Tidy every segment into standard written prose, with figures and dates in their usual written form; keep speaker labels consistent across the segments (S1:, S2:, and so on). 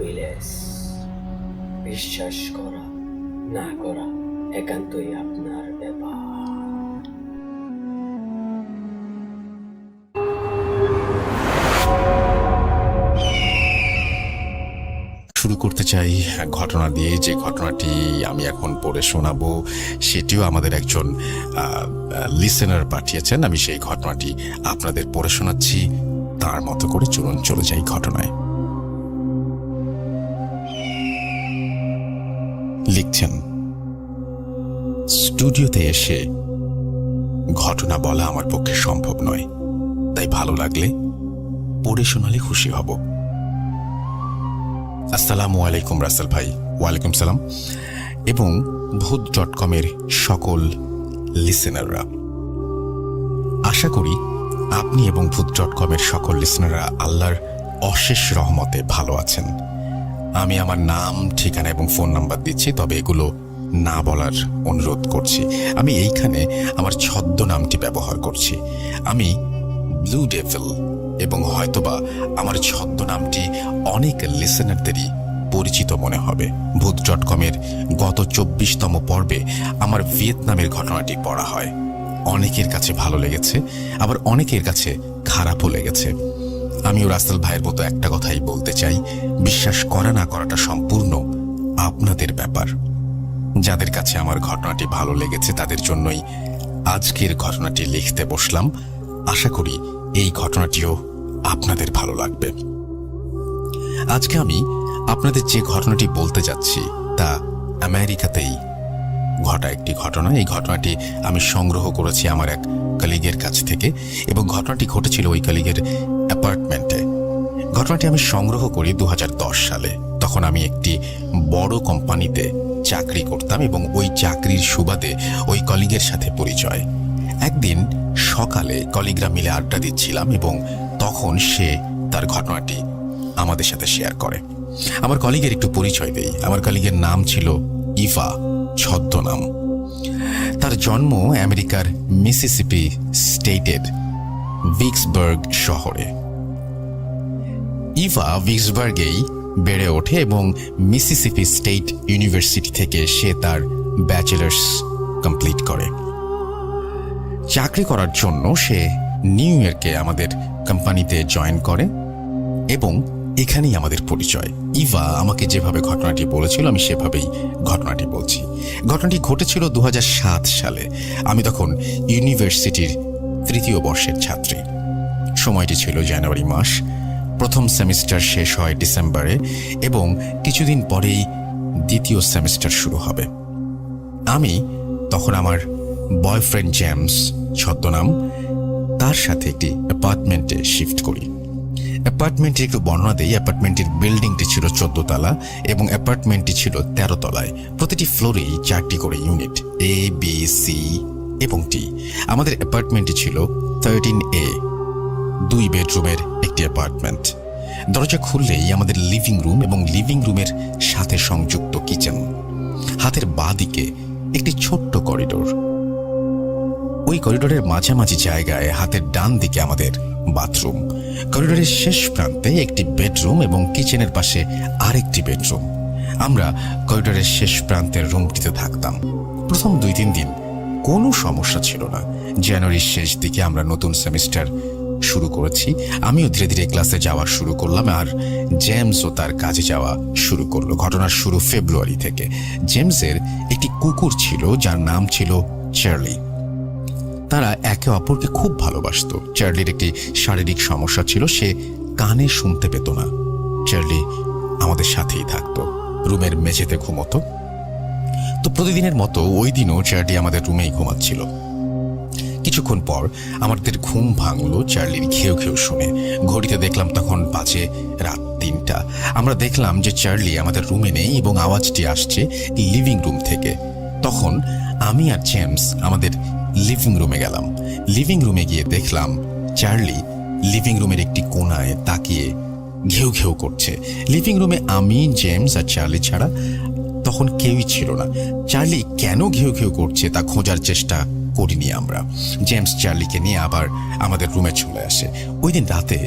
S1: উইলেস, বিশ্বাস করা না করা একান্তই আপনার ব্যাপার।
S2: শুরু করতে চাই ঘটনা দিয়ে। যে ঘটনাটি আমি এখন পড়ে শোনাবো সেটিও আমাদের একজন লিসেনার পাঠিয়েছেন। আমি সেই ঘটনাটি আপনাদের পড়ে শোনাচ্ছি তার মতো করে। চলুন চলে যাই ঘটনায়। লিখছেন, স্টুডিওতে এসে ঘটনা বলা আমার পক্ষে সম্ভব নয়, তাই ভালো লাগলে পড়ে শোনালে খুশি হব। আসসালামু আলাইকুম রাসেল ভাই। ওয়ালাইকুম সালাম। এবং ভূত.com-এর সকল লিসেনাররা, আশা করি আপনি এবং ভূত.com-এর সকল লিসেনাররা আল্লাহর অশেষ রহমতে ভালো আছেন। আমি আমার নাম, ঠিকানা এবং ফোন নাম্বার দিচ্ছি, তবে এগুলো না বলার অনুরোধ করছি। আমি এইখানে আমার ছদ্মনামটি ব্যবহার করছি। আমি ব্লু ডেভিল, এবং হয়তোবা আমার ছদ্মনামটি অনেক লিসেনারদেরই পরিচিত মনে হবে। ভূত.com-এর গত 24তম পর্বে আমার ভিয়েতনামের ঘটনাটি পড়া হয়। অনেকের কাছে ভালো লেগেছে, আবার অনেকের কাছে খারাপও লেগেছে। আমিও রাসেল ভাইয়ের মতো একটা কথাই বলতে চাই, বিশ্বাস করা না করাটা সম্পূর্ণ আপনাদের ব্যাপার। যাদের কাছে আমার ঘটনাটি ভালো লেগেছে তাদের জন্যই আজকের ঘটনাটি লিখতে বসলাম। আশা করি এই ঘটনাটিও আপনাদের ভালো লাগবে। আজকে আমি আপনাদের যে ঘটনাটি বলতে যাচ্ছি তা আমেরিকাতেই ঘটা একটি ঘটনা। এই ঘটনাটি আমি সংগ্রহ করেছি আমার এক কলিগের কাছ থেকে, এবং ঘটনাটি ঘটেছিল ওই কলিগের অ্যাপার্টমেন্টে। ঘটনাটি আমি সংগ্রহ করি 2010 সালে। তখন আমি একটি বড় কোম্পানিতে চাকরি করতাম, এবং ওই চাকরির সুবাদে ওই কলিগের সাথে পরিচয়। একদিন সকালে কলিগরা মিলে আড্ডা দিচ্ছিলাম, এবং তখন সে তার ঘটনাটি আমাদের সাথে শেয়ার করে। আমার কলিগের একটু পরিচয় দেই। আমার কলিগের নাম ছিল ইভা, ছদ্মনাম। তার জন্ম আমেরিকার মিসিসিপি স্টেটের ভিক্সবার্গ শহরে। ইভা ভিক্সবার্গেই বেড়ে ওঠে, এবং মিসিসিপি স্টেট ইউনিভার্সিটি থেকে সে তার ব্যাচেলার্স কমপ্লিট করে। চাকরি করার জন্য সে নিউ ইয়র্কে আমাদের কোম্পানিতে জয়েন করে, এবং এখানেই আমাদের পরিচয়। ইভা আমাকে যেভাবে ঘটনাটি বলেছিল আমি সেভাবেই ঘটনাটি বলছি। ঘটনাটি ঘটেছিল 2007 সালে। আমি তখন ইউনিভার্সিটির 3য় বর্ষের ছাত্রী। সময়টি ছিল জানুয়ারি মাস। প্রথম সেমিস্টার শেষ হয় ডিসেম্বরে, এবং কিছুদিন পরেই দ্বিতীয় সেমিস্টার শুরু হবে। আমি তখন আমার বয়ফ্রেন্ড জেমস, ছদ্মনাম, তার সাথে একটি অ্যাপার্টমেন্টে শিফট করি। অ্যাপার্টমেন্টের একটু বর্ণনা দেই। অ্যাপার্টমেন্টের বিল্ডিংটি ছিল 14 তলা, এবং অ্যাপার্টমেন্টটি ছিল 13 তলায়। প্রতিটি ফ্লোরেই 4টি করে ইউনিট, এ, বি, সি এবং ডি। আমাদের অ্যাপার্টমেন্টটি ছিল 13A, 2 বেডরুমের একটি অ্যাপার্টমেন্ট। দরজা খুললেই আমাদের লিভিং রুম, এবং লিভিং রুমের সাথে সংযুক্ত কিচেন। হাতের বাঁ দিকে একটি ছোট্ট করিডোর। ওই করিডোরের মাঝামাঝি জায়গায় হাতের ডান দিকে আমাদের বাথরুম। করিডোরের শেষ প্রান্তে একটি বেডরুম, এবং কিচেনের পাশে আরেকটি বেডরুম। আমরা করিডোরের শেষ প্রান্তের রুমটিতে থাকতাম। প্রথম 2-3 দিন কোনো সমস্যা ছিল না। জানুয়ারির শেষ দিকে আমরা নতুন সেমিস্টার শুরু করেছি। আমিও ধীরে ধীরে ক্লাসে যাওয়া শুরু করলাম, আর জেমসও তার কাজে যাওয়া শুরু করলো। ঘটনার শুরু ফেব্রুয়ারি থেকে। জেমসের একটি কুকুর ছিল যার নাম ছিল চার্লি। তারা একে অপরকে খুব ভালোবাসত। চার্লির একটি শারীরিক সমস্যা ছিল, সে কানে শুনতে পেত না। চার্লি আমাদের সাথেই থাকতো, রুমের মেঝেতে ঘুমতো। তো প্রতিদিনের মতো ওই দিনও চার্লি আমাদের রুমেই ঘুমাচ্ছিল। কিছুক্ষণ পর আমাদের ঘুম ভাঙলো চার্লির ঘেউ ঘেউ শুনে। ঘড়িতে দেখলাম তখন বাজে রাত 3টা। আমরা দেখলাম যে চার্লি আমাদের রুমে নেই, এবং আওয়াজটি আসছে লিভিং রুম থেকে। তখন আমি আর জেমস আমাদের লিভিং রুমে গেলাম। লিভিং রুমে গিয়ে দেখলাম চার্লি লিভিং রুমের একটি কোণায় তাকিয়ে ঘেউ ঘেউ করছে। লিভিং রুমে আমি, জেমস আর চার্লি ছাড়া তখন কেউই ছিল না। চার্লি কেন ঘেউ ঘেউ করছে তা খোঁজার চেষ্টা করিনি আমরা। জেমস চার্লিকে নিয়ে আবার আমাদের রুমে চলে আসে। ওই দিন রাতে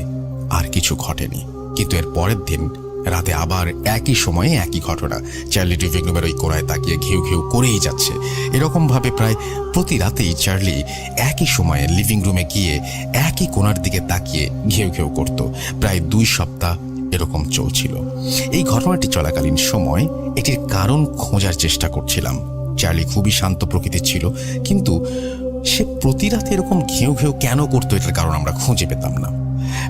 S2: আর কিছু ঘটেনি, কিন্তু এর পরের দিন রাতে আবার একই সময়ে একই ঘটনা। চার্লি লিভিং রুমের ওই কোণায় তাকিয়ে ঘেউ ঘেউ করেই যাচ্ছে। এরকম ভাবে প্রায় প্রতি রাতেই চার্লি একই সময়ে লিভিং রুমে গিয়ে একই কোণার দিকে তাকিয়ে ঘেউ ঘেউ করত। প্রায় 2 সপ্তাহ এরকম চলছিল। এই ঘটনাটি চলাকালীন সময় এটির কারণ খোঁজার চেষ্টা করছিলাম। চার্লি খুবই শান্ত প্রকৃতির ছিল, কিন্তু সে প্রতি রাতে এরকম ঘেউ ঘেউ কেন করতো এটার কারণ আমরা খুঁজে পেতাম না।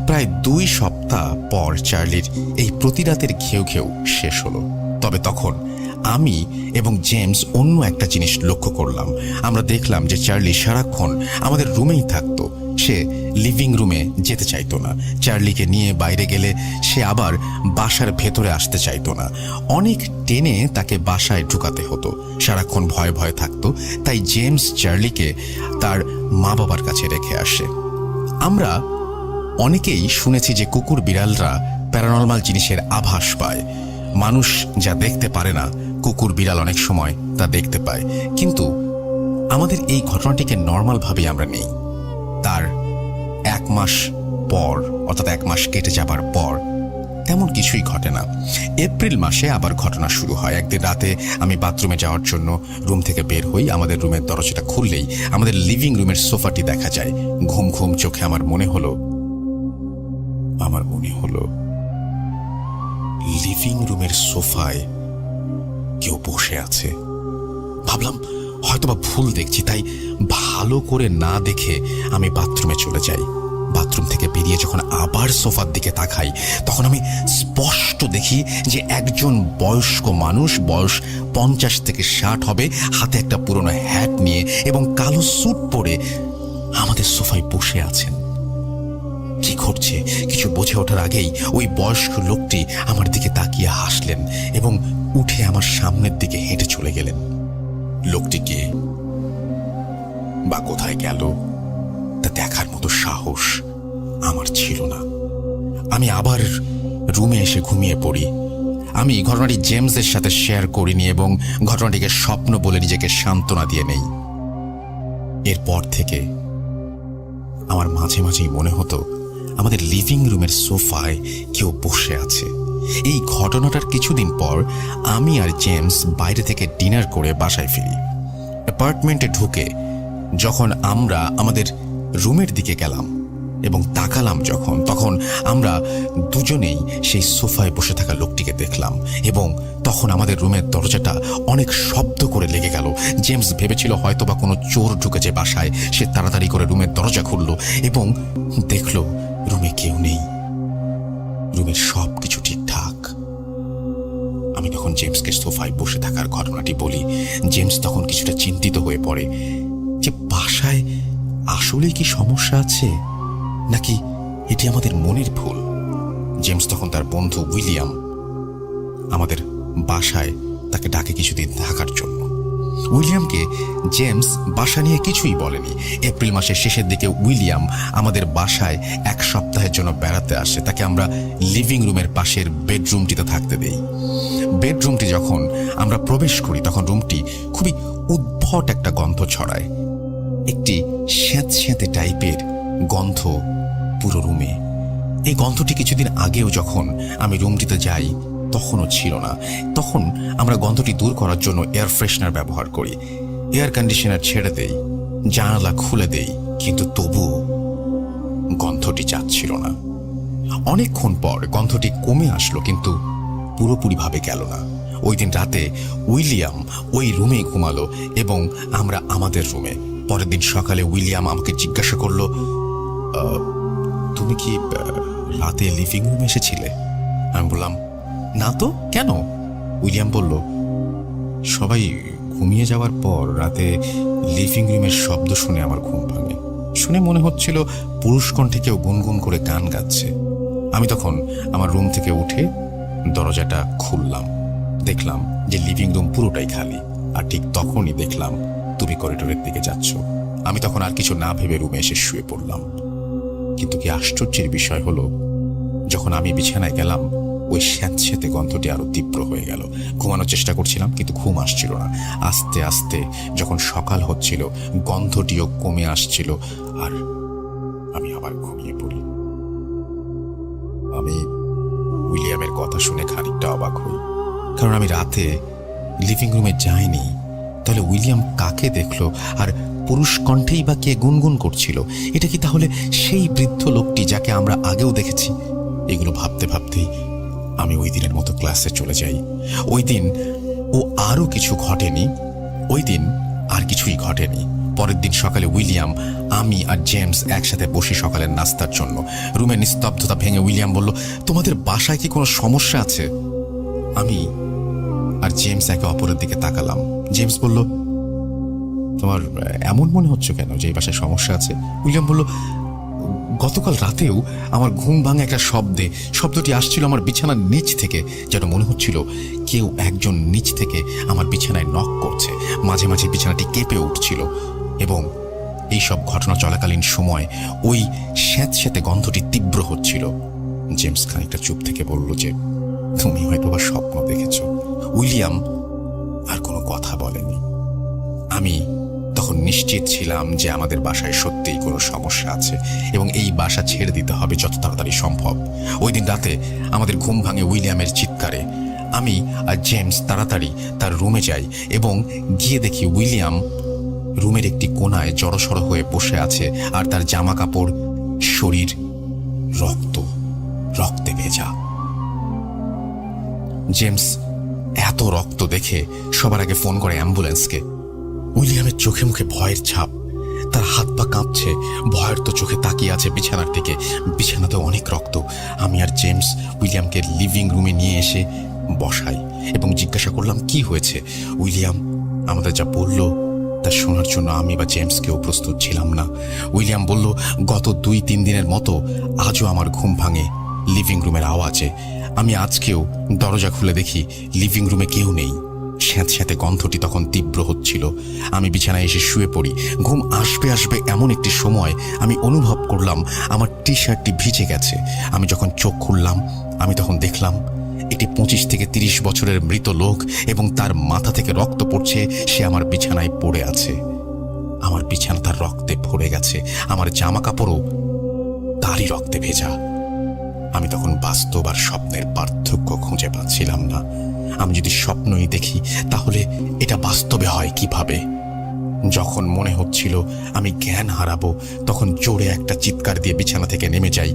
S2: প্রায় 2 সপ্তাহ পর চার্লির এই প্রতি রাতের ঘেউ ঘেউ শেষ হলো। তবে তখন আমি এবং জেমস অন্য একটা জিনিস লক্ষ্য করলাম। আমরা দেখলাম যে চার্লি সারাক্ষণ আমাদের রুমেই থাকতো। সে লিভিং রুমে যেতে চাইতো না। চার্লিকে নিয়ে বাইরে গেলে সে আবার বাসার ভেতরে আসতে চাইতো না। অনেক টেনে তাকে বাসায় ঢুকাতে হতো। সারাক্ষণ ভয়ে ভয়ে থাকতো। তাই জেমস চার্লিকে তার মা বাবার কাছে রেখে আসে। আমরা অনেকেই শুনেছি যে কুকুর বিড়ালরা প্যারানরমাল জিনিসের আভাস পায়। মানুষ যা দেখতে পারে না, কুকুর বিড়াল অনেক সময় তা দেখতে পায়। কিন্তু আমাদের এই ঘটনাটিকে নর্মালভাবে আমরা নেই। তার 1 মাস পর, অর্থাৎ 1 মাস কেটে যাবার পর তেমন কিছুই ঘটে না। এপ্রিল মাসে আবার ঘটনা শুরু হয়। একদিন রাতে আমি বাথরুমে যাওয়ার জন্য রুম থেকে বের হই। আমাদের রুমের দরজাটা খুললেই আমাদের লিভিং রুমের সোফাটি দেখা যায়। ঘুম ঘুম চোখে আমার মনে হলো লিভিং রুমের সোফায় কেউ বসে আছে। ভাবলাম হয়তোবা ভুল দেখছি, তাই ভালো করে না দেখে আমি বাথরুমে চলে যাই। বাথরুম থেকে বেরিয়ে যখন আবার সোফার দিকে তাকাই, তখন আমি স্পষ্ট দেখি যে একজন বয়স্ক মানুষ, বয়স 50 থেকে 60 হবে, হাতে একটা পুরনো হ্যাট নিয়ে এবং কালো স্যুট পরে আমাদের সোফায় বসে আছেন। কি ঘটছে কিছু বুঝে ওঠার আগেই ওই বয়স্ক লোকটি আমার দিকে তাকিয়ে হাসলেন এবং উঠে আমার সামনের দিকে হেঁটে চলে গেলেন। লোকটিকে বা কোথায় গেল তা দেখার মতো সাহস আমার ছিল না। আমি আবার রুমে এসে ঘুমিয়ে পড়ি। আমি ঘটনাটি জেমসের সাথে শেয়ার করিনি এবং ঘটনাটিকে স্বপ্ন বলে নিজেকে সান্ত্বনা দিয়ে নেই। এরপর থেকে আমার মাঝে মাঝেই মনে হতো আমাদের লিভিং রুমের সোফায় কেউ বসে আছে। এই ঘটনাটার কিছুদিন পর আমি আর জেমস বাইরে থেকে ডিনার করে বাসায় ফিরি। অ্যাপার্টমেন্টে ঢুকে যখন আমরা আমাদের রুমের দিকে গেলাম এবং তাকালাম তখন আমরা দুজনেই সেই সোফায় বসে থাকা লোকটিকে দেখলাম এবং তখন আমাদের রুমের দরজাটা অনেক শব্দ করে লেগে গেল। জেমস ভেবেছিল হয়তোবা কোনো চোর ঢুকেছে বাসায়। সে তাড়াতাড়ি করে রুমের দরজা খুলল এবং দেখল রুমে কেউ নেই। রুমের সব কিছু ঠিকঠাক। আমি তখন জেমসকে সোফায় বসে থাকার ঘটনাটি বলি। জেমস তখন কিছুটা চিন্তিত হয়ে পড়ে যে বাসায় আসলে কি সমস্যা আছে নাকি এটি আমাদের মনের ভুল। জেমস তখন তার বন্ধু উইলিয়াম আমাদের বাসায় তাকে ডাকে কিছুদিন থাকার জন্য। উইলিয়ামকে জেমস বাসা নিয়ে কিছুই বলেনি। এপ্রিল মাসের শেষের দিকে উইলিয়াম আমাদের বাসায় 1 সপ্তাহের জন্য বেড়াতে আসে। তাকে আমরা লিভিং রুমের পাশের বেডরুমটিতে থাকতে দেই। বেডরুমটি যখন আমরা প্রবেশ করি তখন রুমটি খুবই উদ্ভট একটা গন্ধ ছড়ায়। একটি স্যাঁতস্যাঁতে টাইপের গন্ধ পুরো রুমে। এই গন্ধটি কিছুদিন আগেও যখন আমি রুমটিতে যাই তখনও ছিল না। তখন আমরা গন্ধটি দূর করার জন্য এয়ার ফ্রেশনার ব্যবহার করি। এয়ার কন্ডিশনার ছেড়ে দেই, জানালা খুলে দেই, কিন্তু তবুও গন্ধটি যাচ্ছিল না। অনেকক্ষণ পর গন্ধটি কমে আসলো, কিন্তু পুরোপুরিভাবে গেল না। ওই দিন রাতে উইলিয়াম ওই রুমে ঘুমালো এবং আমরা আমাদের রুমে। পরের দিন সকালে উইলিয়াম আমাকে জিজ্ঞাসা করলো, তুমি কি রাতে লিভিং রুমে এসেছিলে? আমি বললাম, না তো, কেন? উইলিয়াম বলল, সবাই ঘুমিয়ে যাওয়ার পর রাতে লিভিং রুমের শব্দ শুনে আমার ঘুম ভাঙে। শুনে মনে হচ্ছিল পুরুষ কণ্ঠে কেউ গুনগুন করে গান গাচ্ছে। আমি তখন আমার রুম থেকে উঠে দরজাটা খুললাম। দেখলাম যে লিভিং রুম পুরোটাই খালি। আর ঠিক তখনই দেখলাম তুমি করিডোরের দিকে যাচ্ছ। আমি তখন আর কিছু না ভেবে রুমে এসে শুয়ে পড়লাম। কিন্তু কি আশ্চর্যের বিষয় হলো, যখন আমি বিছানায় গেলাম ওই স্যাঁতস্যাঁতে গন্ধটি আরো তীব্র হয়ে গেল। ঘুমানোর চেষ্টা করছিলাম কিন্তু ঘুম আসছিল না। আস্তে আস্তে যখন সকাল হচ্ছিল গন্ধটিও কমে আসছিল আর আমি আবার ঘুমিয়ে পড়ি। আমি উইলিয়ামের কথা শুনে খানিকটা অবাক হই, কারণ আমি রাতে লিভিং রুমে যাইনি। তাহলে উইলিয়াম কাকে দেখলো, আর পুরুষ কণ্ঠেই বা কে গুনগুন করছিল? এটা কি তাহলে সেই বৃদ্ধ লোকটি যাকে আমরা আগেও দেখেছি? এগুলো ভাবতে ভাবতেই আমি ওই দিনের মতো ক্লাসে চলে যাই। ওই দিন ও আরও কিছু ঘটেনি, ওই দিন আর কিছুই ঘটেনি। পরের দিন সকালে উইলিয়াম, আমি আর জেমস একসাথে বসে সকালের নাস্তার জন্য। রুমের নিস্তব্ধতা ভেঙে উইলিয়াম বলল, তোমাদের বাসায় কি কোনো সমস্যা আছে? আমি আর জেমস একে অপরের দিকে তাকালাম। জেমস বলল, তোমার এমন মনে হচ্ছে কেন যে এই বাসায় সমস্যা আছে? উইলিয়াম বলল, গতকাল রাতেও আমার ঘুম ভাঙে একটা শব্দটি আসছিল আমার বিছানার নিচ থেকে, যেন মনে হচ্ছিল কেউ একজন নিচ থেকে আমার বিছানায় নক করছে। মাঝে মাঝে বিছানাটি কেঁপে উঠছিল, এবং এই সব ঘটনা চলাকালীন সময় ওই স্যাঁতস্যাঁতে গন্ধটি তীব্র হচ্ছিল। জেমস খানিকটা চুপ থেকে বলল যে, তুমি হয়তো বা স্বপ্ন দেখেছ। উইলিয়াম আর কোনো কথা বলেনি। আমি তখন নিশ্চিত ছিলাম যে আমাদের বাসায় সত্যিই কোনো সমস্যা আছে, এবং এই বাসা ছেড়ে দিতে হবে যত তাড়াতাড়ি সম্ভব। ওই দিন রাতে আমাদের ঘুম ভাঙে উইলিয়ামের চিৎকারে। আমি আর জেমস তাড়াতাড়ি তার রুমে যাই এবং গিয়ে দেখি উইলিয়াম রুমের একটি কোণায় জড়সড় হয়ে বসে আছে, আর তার জামা কাপড়, শরীর রক্তে ভেজা। জেমস এত রক্ত দেখে সবার আগে ফোন করে অ্যাম্বুলেন্সকে। উইলিয়ামের চোখে মুখে ভয়ের ছাপ, তার হাত পা কাঁপছে, ভয়ের তো চোখে তাকিয়ে আছে বিছানার দিকে। বিছানাতে অনেক রক্ত। আমি আর জেমস উইলিয়ামকে লিভিং রুমে নিয়ে এসে বসাই এবং জিজ্ঞাসা করলাম কি হয়েছে। উইলিয়াম আমাদের যা বলল তা শোনার জন্য আমি বা জেমসকেও প্রস্তুত ছিলাম না। উইলিয়াম বলল, গত 2-3 দিনের মতো আজও আমার ঘুম ভাঙে লিভিং রুমের আওয়াজে। আমি আজকেও দরজা খুলে দেখি লিভিং রুমে কেউ নেই। স্যাঁতস্যাঁতে গন্ধটি তখন তীব্র হচ্ছিল। আমি বিছানায় এসে শুয়ে পড়ি। ঘুম আসবে এমন একটি সময় আমি অনুভব করলাম আমার টি শার্টটি ভিজে গেছে। আমি যখন চোখ খুললাম, আমি তখন দেখলাম একটি 25 থেকে 30 বছরের মৃত লোক, এবং তার মাথা থেকে রক্ত পড়ছে। সে আমার বিছানায় পড়ে আছে। আমার বিছানা তার রক্তে ভরে গেছে। আমার জামা কাপড়ও তারই রক্তে ভেজা। আমি তখন বাস্তব আর স্বপ্নের পার্থক্য খুঁজে পাচ্ছিলাম না। আমি যদি স্বপ্নই দেখি তাহলে এটা বাস্তবে হয় কিভাবে? যখন মনে হচ্ছিল আমি জ্ঞান হারাবো, তখন জোরে একটা চিৎকার দিয়ে বিছানা থেকে নেমে যাই,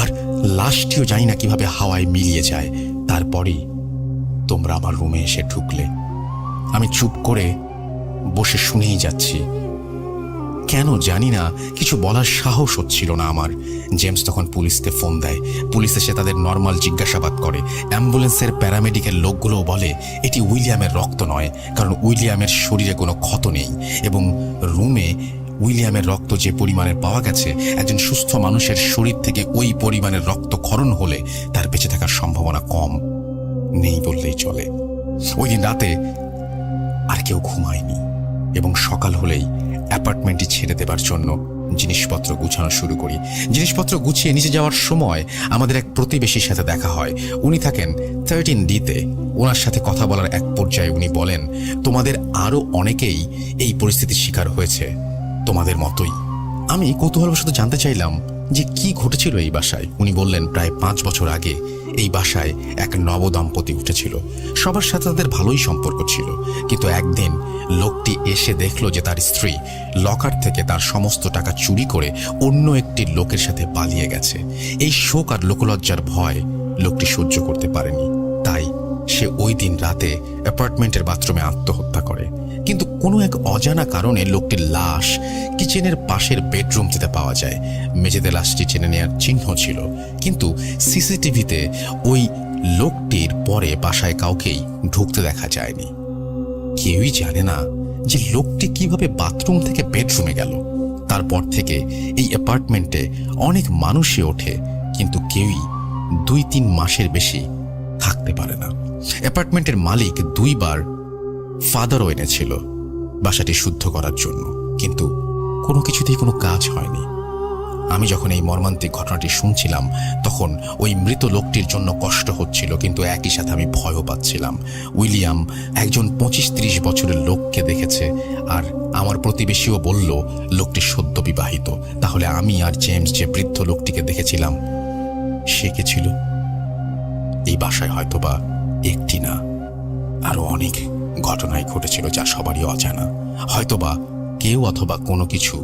S2: আর লাশটিও জানি না কিভাবে হাওয়ায় মিলিয়ে যায়। তারপরেই তোমরা আমার রুমে এসে ঢুকলে। আমি চুপ করে বসে শুনেই যাচ্ছি। কেন জানি না কিছু বলার সাহস হচ্ছিল না আমার। জেমস তখন পুলিশকে ফোন দেয়। পুলিশ এসে তাদের নর্মাল জিজ্ঞাসাবাদ করে। অ্যাম্বুলেন্সের প্যারামেডিক্যাল লোকগুলোও বলে এটি উইলিয়ামের রক্ত নয়, কারণ উইলিয়ামের শরীরে কোনো ক্ষত নেই, এবং রুমে উইলিয়ামের রক্ত যে পরিমাণের পাওয়া গেছে, একজন সুস্থ মানুষের শরীর থেকে ওই পরিমাণের রক্তক্ষরণ হলে তার বেঁচে থাকার সম্ভাবনা কম, নেই বললেই চলে। ওই দিন রাতে আর কেউ ঘুমায়নি, এবং সকাল হলেই অ্যাপার্টমেন্টটি ছেড়ে দেবার জন্য জিনিসপত্র গুছানো শুরু করি। জিনিসপত্র গুছিয়ে নিচে যাওয়ার সময় আমাদের এক প্রতিবেশীর সাথে দেখা হয়। উনি থাকেন 13D-তে। ওনার সাথে কথা বলার এক পর্যায়ে উনি বলেন, তোমাদের আরও অনেকেই এই পরিস্থিতির শিকার হয়েছে, তোমাদের মতোই। আমি কৌতূহলবশত জানতে চাইলাম যে কি ঘটেছিল এই বাসায়। উনি বললেন, প্রায় 5 বছর আগে এই বাসায় এক নবদম্পতি উঠেছিল। সবার সাথে তাদের ভালোই সম্পর্ক ছিল, কিন্তু একদিন লোকটি এসে দেখলো যে তার স্ত্রী লকার থেকে তার সমস্ত টাকা চুরি করে অন্য একটি লোকের সাথে পালিয়ে গেছে। এই শোক আর লোকলজ্জার ভয় লোকটি সহ্য করতে পারেনি, তাই সে ওই দিন রাতে অ্যাপার্টমেন্টের বাথরুমে আত্মহত্যা করে। কিন্তু কোনো এক অজানা কারণে লোকটির লাশ কিচেনের পাশের বেডরুমটিতে পাওয়া যায়। মেঝেতে লাশটি টেনে নেওয়ার চিহ্ন ছিল, কিন্তু সিসিটিভিতে ওই লোকটির পরে বাসায় কাউকেই ঢুকতে দেখা যায়নি। কেউই জানে না যে লোকটি কিভাবে বাথরুম থেকে বেডরুমে গেল। তারপর থেকে এই অ্যাপার্টমেন্টে অনেক মানুষই ওঠে, কিন্তু কেউই 2-3 মাসের বেশি থাকতে পারে না। অ্যাপার্টমেন্টের মালিক 2 বার ফাদারও এনেছিল বাসাটি শুদ্ধ করার জন্য, কিন্তু কোনো কিছুতেই কোনো কাজ হয়নি। আমি যখন এই মর্মান্তিক ঘটনাটি শুনছিলাম, তখন ওই মৃত লোকটির জন্য কষ্ট হচ্ছিল, কিন্তু একই সাথে আমি ভয়ও পাচ্ছিলাম। উইলিয়াম একজন 25-30 বছরের লোককে দেখেছে, আর আমার প্রতিবেশীও বলল লোকটি সদ্য বিবাহিত। তাহলে আমি আর জেমস যে বৃদ্ধ লোকটিকে দেখেছিলাম, সে কে ছিল? এই বাসায় হয়তোবা একটি না আরো অনেক ঘটনাই ঘটেছিল যা সবারই অজানা। হয়তোবা কেউ অথবা কোনো কিছু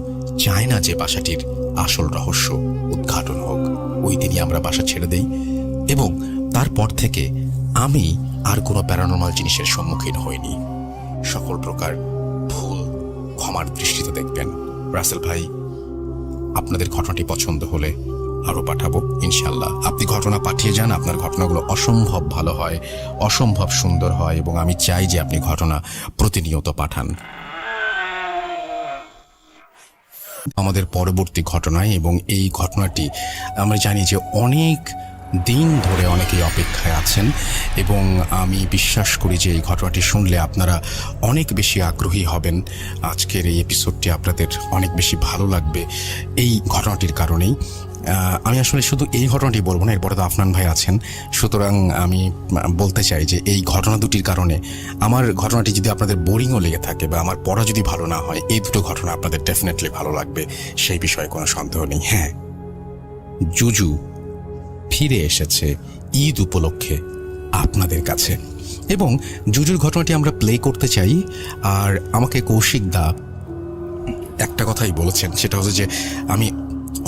S2: চায় না যে বাসাটির আসল রহস্য উদ্ঘাটন হোক। ওই দিনই আমরা বাসা ছেড়ে দেই এবং তারপর থেকে আমি আর কোনো প্যারানর্মাল জিনিসের সম্মুখীন হইনি। সকল প্রকার ভুল ক্ষমার দৃষ্টিতে দেখবেন। রাসেল ভাই, আপনাদের ঘটনাটি পছন্দ হলে আরো পাঠাবো ইনশাল্লাহ। আপনি ঘটনা পাঠিয়ে যান, আপনার ঘটনাগুলো অসম্ভব ভালো হয়, অসম্ভব সুন্দর হয় এবং আমি চাই যে আপনি ঘটনা প্রতিনিয়ত পাঠান। আমাদের পরবর্তী ঘটনায়, এবং এই ঘটনাটি আমরা জানি যে অনেক দিন ধরে অনেকেই অপেক্ষায় আছেন এবং আমি বিশ্বাস করি যে এই ঘটনাটি শুনলে আপনারা অনেক বেশি আগ্রহী হবেন। আজকের এই এপিসোডটি আপনাদের অনেক বেশি ভালো লাগবে এই ঘটনাটির কারণেই। আমি আসলে শুধু এই ঘটনাটি বলবো না, এরপরে তো আফনান ভাই আছেন, সুতরাং আমি বলতে চাই যে এই ঘটনা দুটির কারণে আমার ঘটনাটি যদি আপনাদের বোরিংও লেগে থাকে বা আমার পড়া যদি ভালো না হয়, এই দুটো ঘটনা আপনাদের ডেফিনেটলি ভালো লাগবে, সেই বিষয়ে কোনো সন্দেহ নেই। হ্যাঁ, জুজু ফিরে এসেছে ঈদ উপলক্ষে আপনাদের কাছে এবং জুজুর ঘটনাটি আমরা প্লে করতে চাই। আর আমাকে কৌশিক দা একটা কথাই বলেছেন, সেটা হচ্ছে যে আমি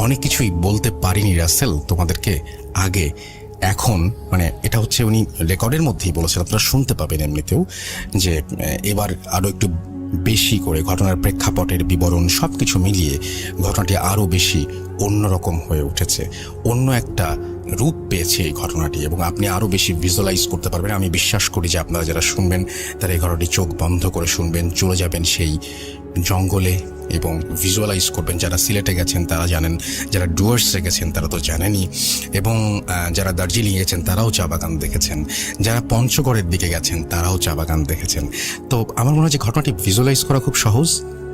S2: অনেক কিছুই বলতে পারিনি রাসেল তোমাদেরকে আগে, এখন মানে এটা হচ্ছে উনি রেকর্ডের মধ্যেই বলেছেন, আপনারা শুনতে পাবেন এমনিতেও, যে এবার আরও একটু বেশি করে ঘটনার প্রেক্ষাপটের বিবরণ সব কিছু মিলিয়ে ঘটনাটি আরও বেশি অন্যরকম হয়ে উঠেছে, অন্য একটা রূপ পেয়েছে এই ঘটনাটি এবং আপনি আরও বেশি ভিজুয়ালাইজ করতে পারবেন। আমি বিশ্বাস করি যে আপনারা যারা শুনবেন তারা এই ঘটনাটি চোখ বন্ধ করে শুনবেন, চলে যাবেন সেই জঙ্গলে এবং ভিজুয়ালাইজ করবেন। যারা সিলেটে গেছেন তারা জানেন, যারা ডুয়ার্সে গেছেন তারা তো জানেনই, এবং যারা দার্জিলিং গেছেন তারাও চা বাগান দেখেছেন, যারা পঞ্চগড়ের দিকে গেছেন তারাও চা বাগান দেখেছেন। তো আমার মনে হয় যে ঘটনাটি ভিজুয়ালাইজ করা খুব সহজ।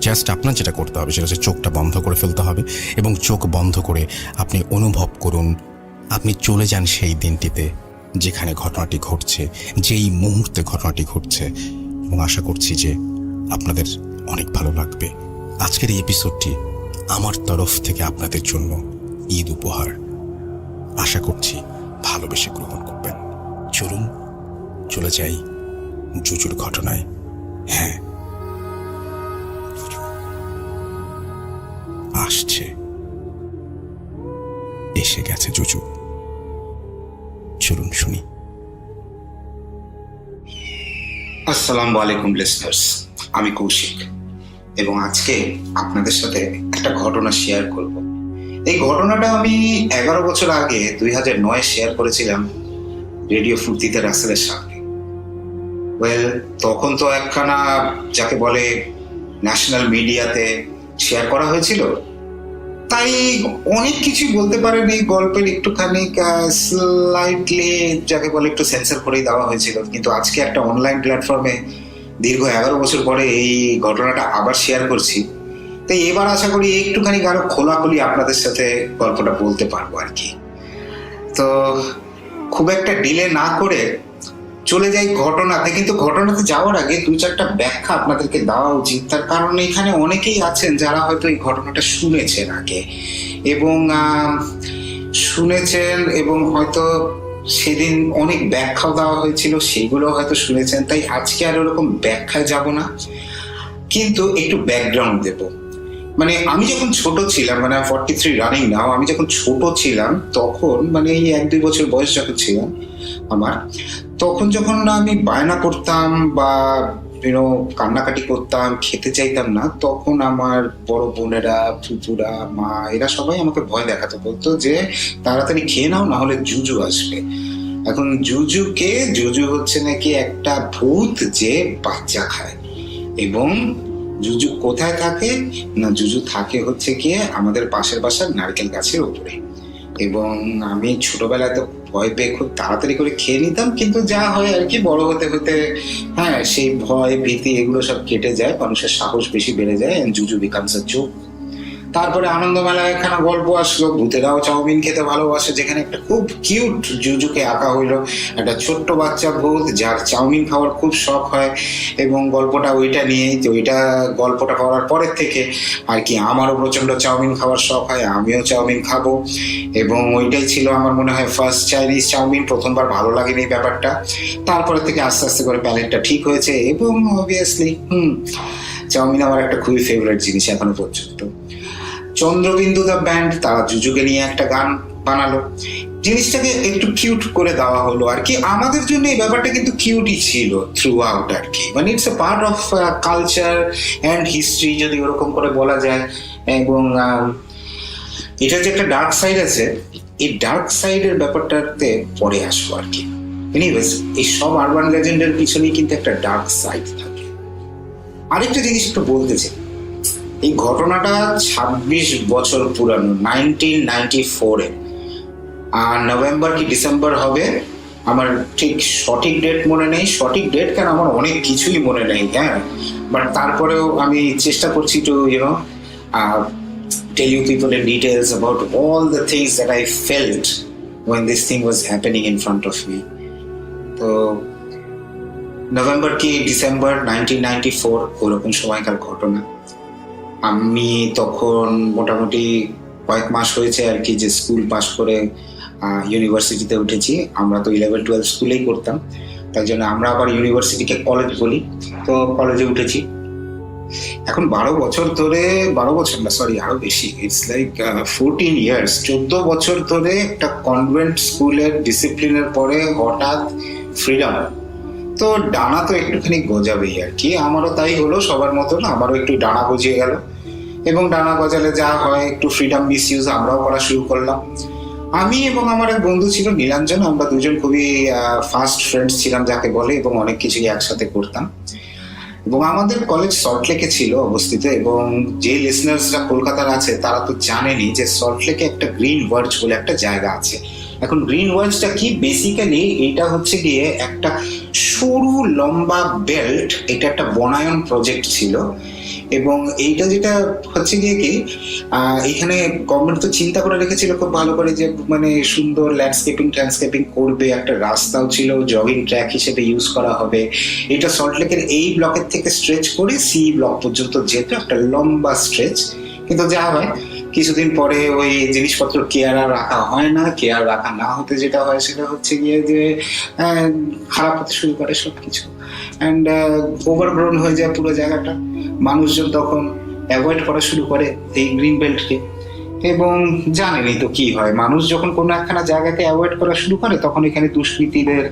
S2: জাস্ট আপনার যেটা করতে হবে সেটা হচ্ছে চোখটা বন্ধ করে ফেলতে হবে এবং চোখ বন্ধ করে আপনি অনুভব করুন, আপনি চলে যান সেই দিনটিতে যেখানে ঘটনাটি ঘটছে, যেই মুহূর্তে ঘটনাটি ঘটছে, এবং আশা করছি যে আপনাদের অনেক ভালো লাগবে। আজকের এই এপিসোডটি আমার তরফ থেকে আপনাদের জন্য ঈদ উপহার, আশা করছি ভালোবেসে গ্রহণ করবেন। চলুন চলে যাই জুজুর ঘটনায়। হ্যাঁ, আসছে, এসে গেছে জুজু। চলুন শুনি।
S3: আসসালামু আলাইকুম লিসনার্স, আমি কৌশিক এবং আজকে আপনাদের সাথে একটা ঘটনা শেয়ার করব। এই ঘটনাটা আমি 11 বছর আগে 2009 শেয়ার করেছিলাম রেডিও ফুর্তিতে রাসেলের সামনে। তখন তো একখানা যাকে বলে ন্যাশনাল মিডিয়াতে শেয়ার করা হয়েছিল, তাই অনেক কিছু বলতে পারেন এই গল্পের একটুখানি স্লাইটলি যাকে বলে একটু সেন্সর করেই দেওয়া হয়েছিল। কিন্তু আজকে একটা অনলাইন প্ল্যাটফর্মে দীর্ঘ 11 বছর পরে এই ঘটনাটা আবার শেয়ার করছি, তাই এবার আশা করি একটুখানি আরো খোলাখুলি আপনাদের সাথে গল্পটা বলতে পারবো আর কি। তো খুব একটা ডিলে না করে চলে যাই ঘটনাতে। কিন্তু ঘটনাতে যাওয়ার আগে 2-4টা ব্যাখ্যা আপনাদেরকে দেওয়া উচিত, তার কারণ এখানে অনেকেই আছেন যারা হয়তো এই ঘটনাটা শুনেছেন আগে এবং হয়তো সেদিন অনেক ব্যাখ্যাও দেওয়া হয়েছিল, সেগুলো হয়তো শুনেছেন। তাই আজকে আর ওরকম ব্যাখ্যায় যাব না, কিন্তু একটু ব্যাকগ্রাউন্ড দেব। মানে আমি যখন ছোট ছিলাম, মানে 43 রানিং নাও, আমি যখন ছোট ছিলাম তখন মানে এই 1-2 বছর বয়স যখন ছিলাম আমার, তখন যখন আমি বায়না করতাম বা কান্নাকাটি করতাম, খেতে চাইতাম না, তখন আমার বড় বোনেরা, ফুপুরা, মা এরা সবাই আমাকে ভয় দেখাতে, বলতো যে তাড়াতাড়ি খেয়ে নাও, না হলে জুজু আসবে। এখন জুজু হচ্ছে নাকি একটা ভূত যে বাচ্চা খায়, এবং জুজু কোথায় থাকে না, জুজু থাকে হচ্ছে গিয়ে আমাদের পাশের বাসার নারকেল গাছের উপরে। এবং আমি ছোটবেলায় তো ভয় পেয়ে খুব তাড়াতাড়ি করে খেয়ে নিতাম, কিন্তু যা হয় আর কি, বড় হতে হতে হ্যাঁ সেই ভয় ভীতি এগুলো সব কেটে যায়, মানুষের সাহস বেশি বেড়ে যায়, জুজু বিকামস আ জোক। তারপরে আনন্দমেলায় একখানা গল্প আসলো, ভূতেরাও চাউমিন খেতে ভালোবাসে, যেখানে একটা খুব কিউট জুজুকে আঁকা হইলো, একটা ছোট্ট বাচ্চা ভূত যার চাউমিন খাওয়ার খুব শখ হয়। এবং গল্পটা ওইটা নিয়েই, তো ওইটা গল্পটা করার পরের থেকে আর কি আমারও প্রচন্ড চাউমিন খাওয়ার শখ হয়, আমিও চাউমিন খাবো। এবং ওইটাই ছিল আমার মনে হয় ফার্স্ট চাইনিজ চাউমিন। প্রথমবার ভালো লাগেনি ব্যাপারটা, তারপরে থেকে আস্তে আস্তে করে প্যালেটটা ঠিক হয়েছে। এবং অবভিয়াসলি চাউমিন আমার একটা খুবই ফেভারিট জিনিস এখনো পর্যন্ত। চন্দ্রবিন্দু দ্য ব্যান্ড তারা জুজুকে নিয়ে একটা গান বানালো, জিনিসটাকে একটু কিউট করে দেওয়া হলো আর কি। আমাদের জন্য এই ব্যাপারটা কিন্তু কিউটই ছিল থ্রু আউট আর কি, মানে it's a part of culture and history যদি ওরকম করে বলা যায়। এবং এটা যে একটা ডার্ক সাইড আছে, এই ডার্ক সাইডের ব্যাপারটাতে পরে আসবো আর কি। এনিওয়েজ, এই সব আরবান লেজেন্ডের পিছনেই কিন্তু একটা ডার্ক সাইড থাকে। আরেকটা জিনিস একটু বলতে চাই, এই ঘটনাটা 26 বছর পুরানো, 1994-এ। আর নভেম্বর কি ডিসেম্বর হবে আমার ঠিক সঠিক ডেট মনে নেই। সঠিক ডেট কেন, আমার অনেক কিছুই মনে নেই, হ্যাঁ। বাট তারপরেও আমি চেষ্টা করছি two tell you people in details about all the things that I felt when this thing was happening in front of me. তো নভেম্বর কি ডিসেম্বর 1994 ওরকম সময়কার ঘটনা। আমি তখন মোটামুটি কয়েক মাস হয়েছে আর কি যে স্কুল পাস করে ইউনিভার্সিটিতে উঠেছি। আমরা তো 11-12 স্কুলেই করতাম, তাই জন্য আমরা আবার ইউনিভার্সিটিকে কলেজ বলি। তো কলেজে উঠেছি এখন 12 বছর ধরে, 12 বছর না সরি আরো বেশি, ইটস লাইক 14 ইয়ার্স, 14 বছর ধরে একটা কনভেন্ট স্কুলের ডিসিপ্লিনের পরে হঠাৎ ফ্রিডম। তো ডানা তো একটুখানি গজাবেই আর কি, আমারও তাই হলো, সবার মতন আমারও একটু ডানা গজিয়ে গেল। এবং ডানা গজালে যা হয়, একটু ফ্রিডম মিসইউজ আমরাও করা শুরু করলাম। আমি এবং আমার এক বন্ধু ছিল নীলাঞ্জন, আমরা দুজন খুবই ফাস্ট ফ্রেন্ডস ছিলাম যাকে বলে, এবং অনেক কিছুই একসাথে করতাম। এবং আমাদের কলেজ সল্টলেকে ছিল অবস্থিত। এবং যে লিসনার্সরা কলকাতার আছে তারা তো জানেনি যে সল্টলেকে একটা গ্রিন ওয়ার্জ বলে একটা জায়গা আছে। এখন গ্রিন ওয়ার্জটা কি, বেসিক্যালি এটা হচ্ছে গিয়ে একটা সরু লম্বা বেল্ট, এটা একটা বনায়ন প্রজেক্ট ছিল। এবং এইটা যেটা হচ্ছে গিয়ে কি, এখানে গভর্নমেন্ট তো চিন্তা করে রেখেছিল খুব ভালো করে যে মানে সুন্দর ল্যান্ডস্কেপিং করবে, একটা রাস্তাও ছিল জগিং ট্র্যাক হিসেবে ইউজ করা হবে। এটা সল্টলেকের এই ব্লকের থেকে স্ট্রেচ করে সি ব্লক পর্যন্ত যেত, একটা লম্বা স্ট্রেচ। কিন্তু যা হয় কিছুদিন পরে ওই জিনিসপত্র কেয়ার রাখা হয় না, কেয়ার রাখা না হতে যেটা হয় সেটা হচ্ছে গিয়ে যে খারাপ হতে শুরু করে সবকিছু, অ্যান্ড ওভারগ্রোন হয়ে যায় পুরো জায়গাটা। মানুষজন তখন অ্যাভয়েড করা শুরু করে এই গ্রিন বেল্টকে। এবং জানেনই তো কি হয়, মানুষ যখন কোনো একখানা জায়গাকে অ্যাভয়েড করা শুরু করে তখন এখানে দুষ্কৃতীদের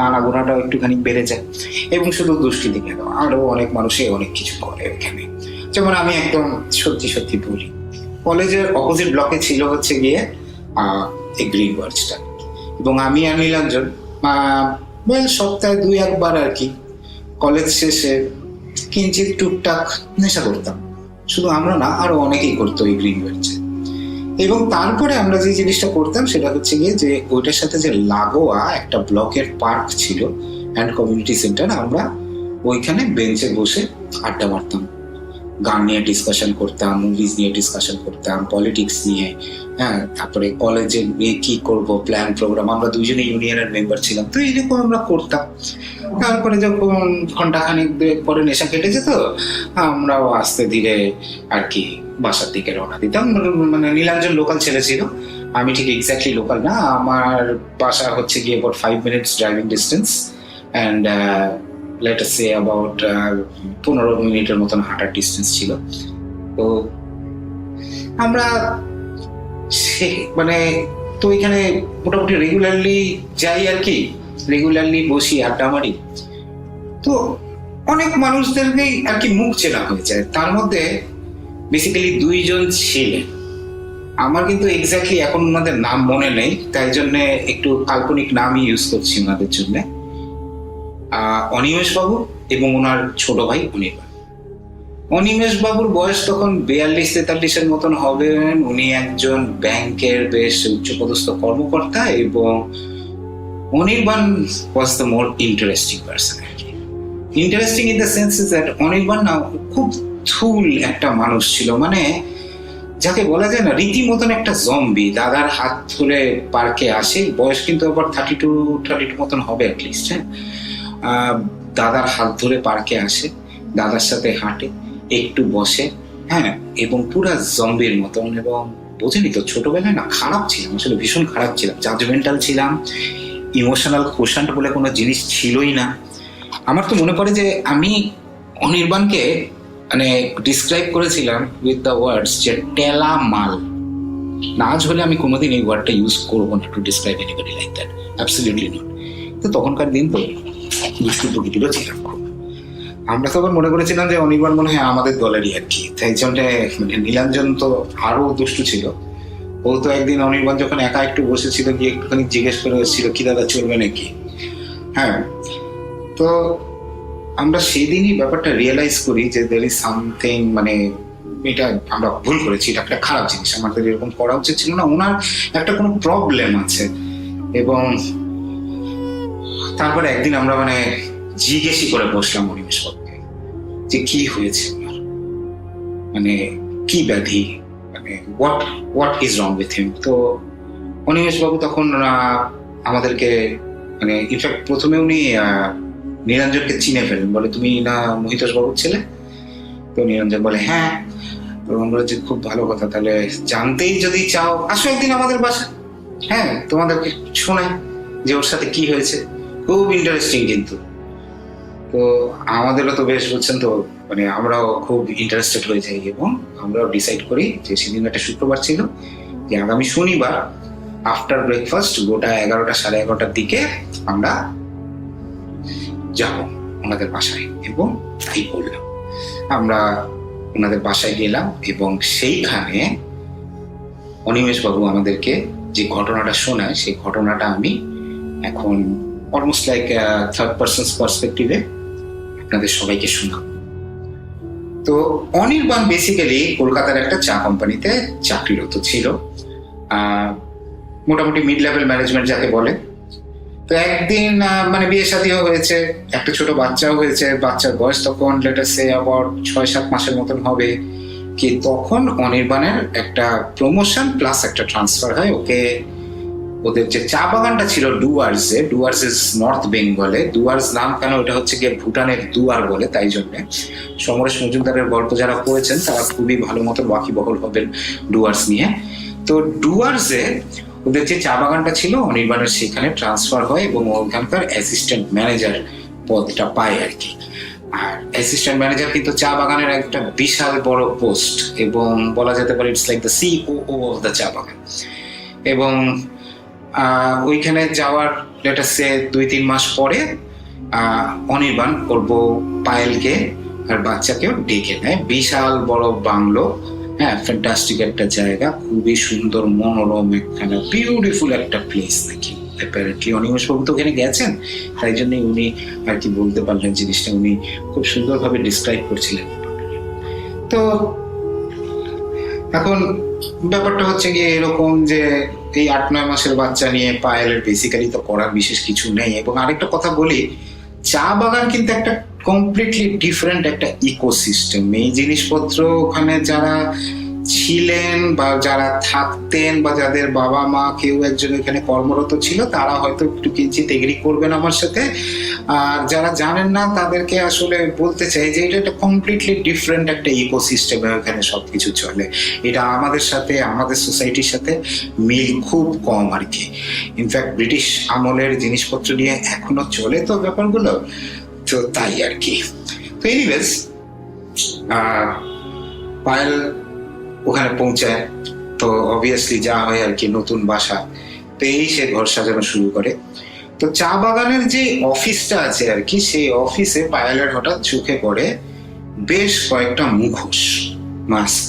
S3: আনাগোনাটাও একটুখানি বেড়ে যায়। এবং শুধু দুষ্কৃতী কেন, আরো অনেক মানুষই অনেক কিছু করে এখানে। যেমন আমি একদম সত্যি বলি, কলেজের অপোজিট ব্লকে ছিল হচ্ছে গিয়ে এই গ্রিন ওয়ার্জটা। এবং আমি আর নীলাঞ্জন সপ্তাহে 2-1 বার আর কি কলেজ শেষে কিঞ্চিত টুকটাক নেশা করতাম। শুধু আমরা না, আরো অনেকেই করতো এই গ্রিন ওয়ার্জে। এবং তারপরে আমরা যে জিনিসটা করতাম সেটা হচ্ছে গিয়ে যে ওইটার সাথে যে লাগোয়া একটা ব্লকের পার্ক ছিল অ্যান্ড কমিউনিটি সেন্টার, আমরা ওইখানে বেঞ্চে বসে আড্ডা মারতাম, গান নিয়ে ডিসকাশন করতাম, মুভিজ নিয়ে ডিসকাশন করতাম, পলিটিক্স নিয়ে, হ্যাঁ। তারপরে কলেজে কি করব প্ল্যান প্রোগ্রাম, আমরা দুজনে ইউনিয়নের মেম্বার ছিলাম, তো এইরকম আমরা করতাম। তারপরে যখন ঘন্টাখানেক পরে নেশা কেটে যেত, আমরাও আস্তে ধীরে আর কি বাসার দিকে রওনা দিতাম। মানে নীলাঞ্জন লোকাল ছেলে ছিল, আমি ঠিক এক্স্যাক্টলি লোকাল না, আমার বাসা হচ্ছে গিয়ে about 5 minutes driving distance, and let us say about 15 মিনিটের মতন হাঁটার ডিস্টেন্স ছিল। তো আমরা মানে তো এখানে মোটামুটি রেগুলারলি যাই আর কি, রেগুলারলি বসি আড্ডা মারি। তো অনেক মানুষদেরকেই আর কি মুখ চেনা হয়ে যায়। তার মধ্যে বেসিক্যালি 2 জন ছিলেন, আমার কিন্তু এক্স্যাক্টলি এখন ওনাদের নাম মনে নেই, তাই জন্য একটু কাল্পনিক নামই ইউজ করছি ওনাদের জন্য। অনিমেষ বাবু এবং ওনার ছোট ভাই অনির্বাণ। অনিমেষ বাবুর বয়স তখন 42-43 মতন হবেন। উনি একজন ব্যাংকের বেশ উচ্চপদস্থ কর্মকর্তা, এবং Anirban was the more interesting person. Interesting in the sense that Anirban না খুব থুল একটা মানুষ ছিল, মানে যাকে বলা যায় না রীতিমতন একটা জম্বি। দাদার হাত ধরে পার্কে আসে, বয়স কিন্তু আবার 32 মতন হবে অ্যাটলিস্ট। হ্যাঁ, দাদার হাত ধরে পার্কে আসে, দাদার সাথে হাঁটে, একটু বসে, হ্যাঁ, এবং পুরা জম্বির মতন। এবং বোঝেনি তো, ছোটবেলায় না খারাপ ছিলাম, আসলে ভীষণ খারাপ ছিলাম, জাজমেন্টাল ছিলাম, ইমোশনাল কোশান্ট বলে কোনো জিনিস ছিলই না। আমার তো মনে পড়ে যে আমি অনির্বাণকে মানে ডিসক্রাইব করেছিলাম উইথ দ্য ওয়ার্ডস যে টেলা মাল। না আজ হলে আমি কোনোদিন এই ওয়ার্ডটা ইউজ করবো না to describe anybody like that, absolutely not. তো তখনকার দিন তো দুষ্টু প্রকৃতিরও ছিলাম খুব। আমরা তখন মনে করেছিলাম যে অনির্বাণ মনে হয় আমাদের দলেরই আর কি, তাই জন্য মানে নীলাঞ্জন তো আরো দুষ্টু ছিল। ও তো একদিন অনির্বাণ যখন একা একটু বসেছিল গিয়ে একটুখানি জিজ্ঞেস করে এসেছিল কি দাদা চলবে নাকি। হ্যাঁ, তো আমরা সেদিনই ব্যাপারটা রিয়েলাইজ করি যে দের ইজ সামথিং, মানে এটা আমরা ভুল করেছি, এটা একটা খারাপ জিনিস, আমাদের এরকম করা উচিত ছিল না, ওনার একটা কোনো প্রবলেম আছে। এবং তারপরে একদিন আমরা মানে জিজ্ঞেসই করে বসলাম অনিমেষ বাবুকে যে কি হয়েছে ওনার, মানে কি ব্যাধি, মানে what is wrong with him. তো অনিমেষ বাবু তখন আমাদেরকে মানে ইনফ্যাক্ট প্রথমে উনি নিরঞ্জনকে চিনে ফেলেন, বলে তুমি না মহিতোষ বাবুর ছেলে? তো নিরঞ্জন বলে হ্যাঁ। তো আমরা যে খুব ভালো কথা, তাহলে জানতেই যদি চাও আসো একদিন আমাদের বাসায়, হ্যাঁ তোমাদেরকে শোনাই যে ওর সাথে কি হয়েছে, খুব ইন্টারেস্টিং কিন্তু। তো আমাদেরও তো বেশ বুঝছেন তো, মানে আমরাও খুব ইন্টারেস্টেড হয়ে যাই এবং আমরাও ডিসাইড করি যে সেদিন একটা শুক্রবার ছিল, যে আগামী শনিবার আফটার ব্রেকফাস্ট গোটা 11টা সাড়ে 11টার দিকে আমরা যাব ওনাদের বাসায়। এবং তাই করলাম, আমরা ওনাদের বাসায় গেলাম এবং সেইখানে অনিমেষ বাবু আমাদেরকে যে ঘটনাটা শোনায় সেই ঘটনাটা আমি এখন অলমোস্ট লাইক থার্ড পার্সন পার্সপেক্টিভে আপনাদের সবাইকে শোনাব। তো অনির্বাণ বেসিক্যালি কলকাতার একটা চা কোম্পানিতে চাকরিরত ছিল, মোটামুটি মিড লেভেল ম্যানেজমেন্ট যাকে বলে। তো একদিন মানে বিয়ে শাদীও হয়েছে, একটা ছোট বাচ্চাও হয়েছে, বাচ্চার বয়স তখন লেটার সে আবার 6-7 মাসের মতন হবে কি, তখন অনির্বাণের একটা প্রমোশন প্লাস একটা ট্রান্সফার হয়। ওকে ওদের যে চা বাগানটা ছিল ডুয়ার্সে, ডুয়ার্স ইজ নর্থ বেঙ্গলে, ডুয়ার্স নাম কেন, এটা হচ্ছে গিয়ে ভুটানের দুয়ার বলে, তাই জন্যে সমরেশ মজুমদারের গল্প যারা পড়েছেন তারা খুবই ভালো মতো ওয়াকিবহল হবেন ডুয়ার্স নিয়ে। তো ডুয়ার্সে ওদের যে চা বাগানটা ছিল অনির্বাণের সেখানে ট্রান্সফার হয় এবং ওখানকার অ্যাসিস্ট্যান্ট ম্যানেজার পদটা পায় আর কি। আর অ্যাসিস্ট্যান্ট ম্যানেজার কিন্তু চা বাগানের একটা বিশাল বড় পোস্ট এবং বলা যেতে পারে it's like the CEO of the চা বাগান। এবং ওইখানে যাওয়ার লেটার সে 2-3 মাস পরে অনির্বাণ ওর বউ পায়েলকে আর বাচ্চাকেও ডেকে নেয়, বিশাল বড় বাংলো, হ্যাঁ ফ্যান্টাস্টিক একটা জায়গা, খুবই সুন্দর মনোরম একখানা বিউটিফুল একটা প্লেস নাকি। অ্যাপারেন্টলি অনিমেষ বাবু তো ওখানে গেছেন, তাই জন্যই উনি আর কি বলতে পারলেন জিনিসটা, উনি খুব সুন্দরভাবে ডিসক্রাইব করছিলেন। তো এখন ব্যাপারটা হচ্ছে গিয়ে এরকম যে এই 8-9 মাসের বাচ্চা নিয়ে পায়েলের বেসিক্যালি তো করার বিশেষ কিছু নেই। এবং আরেকটা কথা বলি, চা বাগান কিন্তু একটা কমপ্লিটলি ডিফারেন্ট একটা ইকোসিস্টেম। এই জিনিসপত্র ওখানে যারা ছিলেন বা যারা থাকতেন বা যাদের বাবা মা কেউ একজন এখানে কর্মরত ছিল তারা হয়তো একটু কিঞ্চিত এগ্রি করবেন আমার সাথে, আর যারা জানেন না তাদেরকে আসলে বলতে চাই যে এটা একটা কমপ্লিটলি ডিফারেন্ট একটা ইকোসিস্টেমে এখানে সবকিছু চলে। এটা আমাদের সাথে, আমাদের সোসাইটির সাথে মিল খুব কম আর কি। ইনফ্যাক্ট ব্রিটিশ আমলের জিনিসপত্র নিয়ে এখনো চলে তো ব্যাপারগুলো, তো তাই আর কি। তো এনিওয়েজ পায়েল ওখানে পৌঁছায়, তো অবভিয়াসলি যা হয় আর কি, নতুন বাসা পেয়েই সে ঘর সাজানো শুরু করে। তো চা বাগানের যে অফিসটা আছে আর কি, সেই অফিসে পায়েলের হঠাৎ চোখে পড়ে বেশ কয়েকটা মুখোশ, মাস্ক,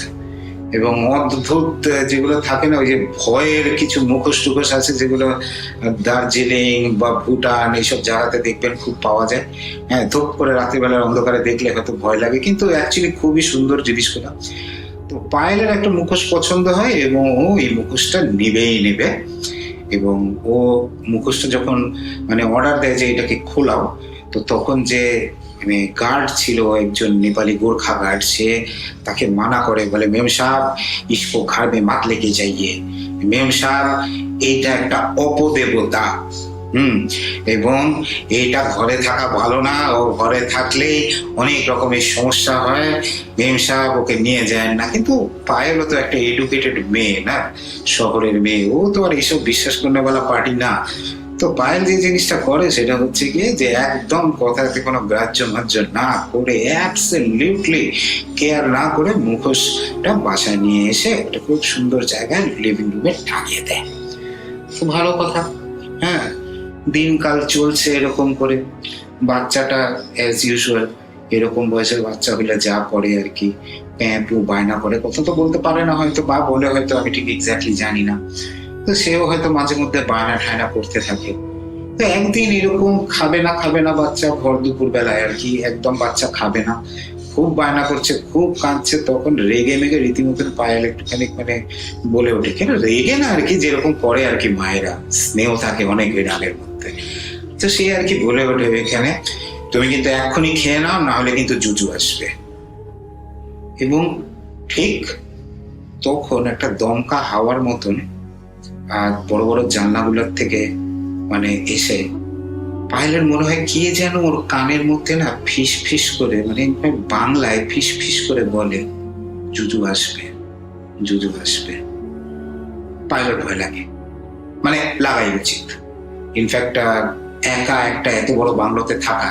S3: এবং অদ্ভুত যেগুলো থাকে না ওই যে ভয়ের কিছু মুখোশ টুখোশ আছে যেগুলো দার্জিলিং বা ভুটান এইসব জায়গাতে দেখবেন খুব পাওয়া যায়। হ্যাঁ, ধূপ করে রাত্রিবেলার অন্ধকারে দেখলে হয়তো ভয় লাগে, কিন্তু অ্যাকচুয়ালি খুবই সুন্দর জিনিসগুলো। তো পায়েলের একটা মুখোশ পছন্দ হয় এবং ও এই মুখোশটা নেবেই নেবে। এবং ও মুখোশটা যখন মানে অর্ডার দেয় যে এটাকে খোলাও, তো তখন যে মানে গার্ড ছিল একজন নেপালি গোর্খা গার্ড, সে তাকে মানা করে, বলে মেম সাহেব ইসকো ঘর মে মাত লেকে যাইয়ে, মেম সাহেব এইটা একটা অপদেবতা, এবং এটা ঘরে থাকা ভালো না, ও ঘরে থাকলেই অনেক রকমের সমস্যা হয়, মেম সাহেব ওকে নিয়ে যায় না। কিন্তু পায়েলও তো একটা এডুকেটেড মেয়ে না, শহরের মেয়ে, ও তো আর এইসব বিশ্বাস করনে বলা পার্টি না। তো পায়েল যে জিনিসটা করে সেটা হচ্ছে গিয়ে যে একদম কথাতে কোনো গ্রাহ্য মাহ্য না করে, অ্যাবসলিউটলি কেয়ার না করে মুখোশটা বাসায় নিয়ে এসে একটা খুব সুন্দর জায়গায় লিভিং রুমে টাঙিয়ে দেয়। তো ভালো কথা, হ্যাঁ, দিনকাল চলছে এরকম করে। বাচ্চাটা অ্যাজ ইউজুয়াল এরকম বয়সের বাচ্চা হলে যা করে আর কি, প্যাঁপু বায়না করে, কথা তো বলতে পারে না হয়তো, বা বলে হয়তো, আমি ঠিক এক্স্যাক্টলি জানি না। তো সেও হয়তো মাঝে মধ্যে বায়না ঠায়না করতে থাকে। তো একদিন এরকম খাবে না বাচ্চা, ভর দুপুর বেলায় আর কি, একদম বাচ্চা খাবে না, খুব বায়না করছে, খুব কাঁদছে। তখন রেগে মেগে রীতিমতন পায়েল একটুখানি মানে বলে ওঠে, কেন রেগে না আর কি, যেরকম করে আর কি মায়েরা, স্নেহ থাকে অনেক রাগের মধ্যে। তো সে আর কি বলে ওঠে এখানে, তুমি কিন্তু এক্ষুনি খেয়ে নাও, না হলে কিন্তু জুজু আসবে। এবং ঠিক তখন একটা দমকা হাওয়ার মতন আর বড় বড় জানলাগুলোর থেকে মানে এসে পায়েলের মনে হয় কে যেন ওর কানের মধ্যে না ফিস ফিস করে, মানে বাংলায় ফিস ফিস করে বলে, জুজু আসবে, জুজু আসবে। পায়েলের ভয় লাগে, মানে লাগাই উচিত। ইনফ্যাক্ট একা একটা এত বড় বাংলোতে থাকা,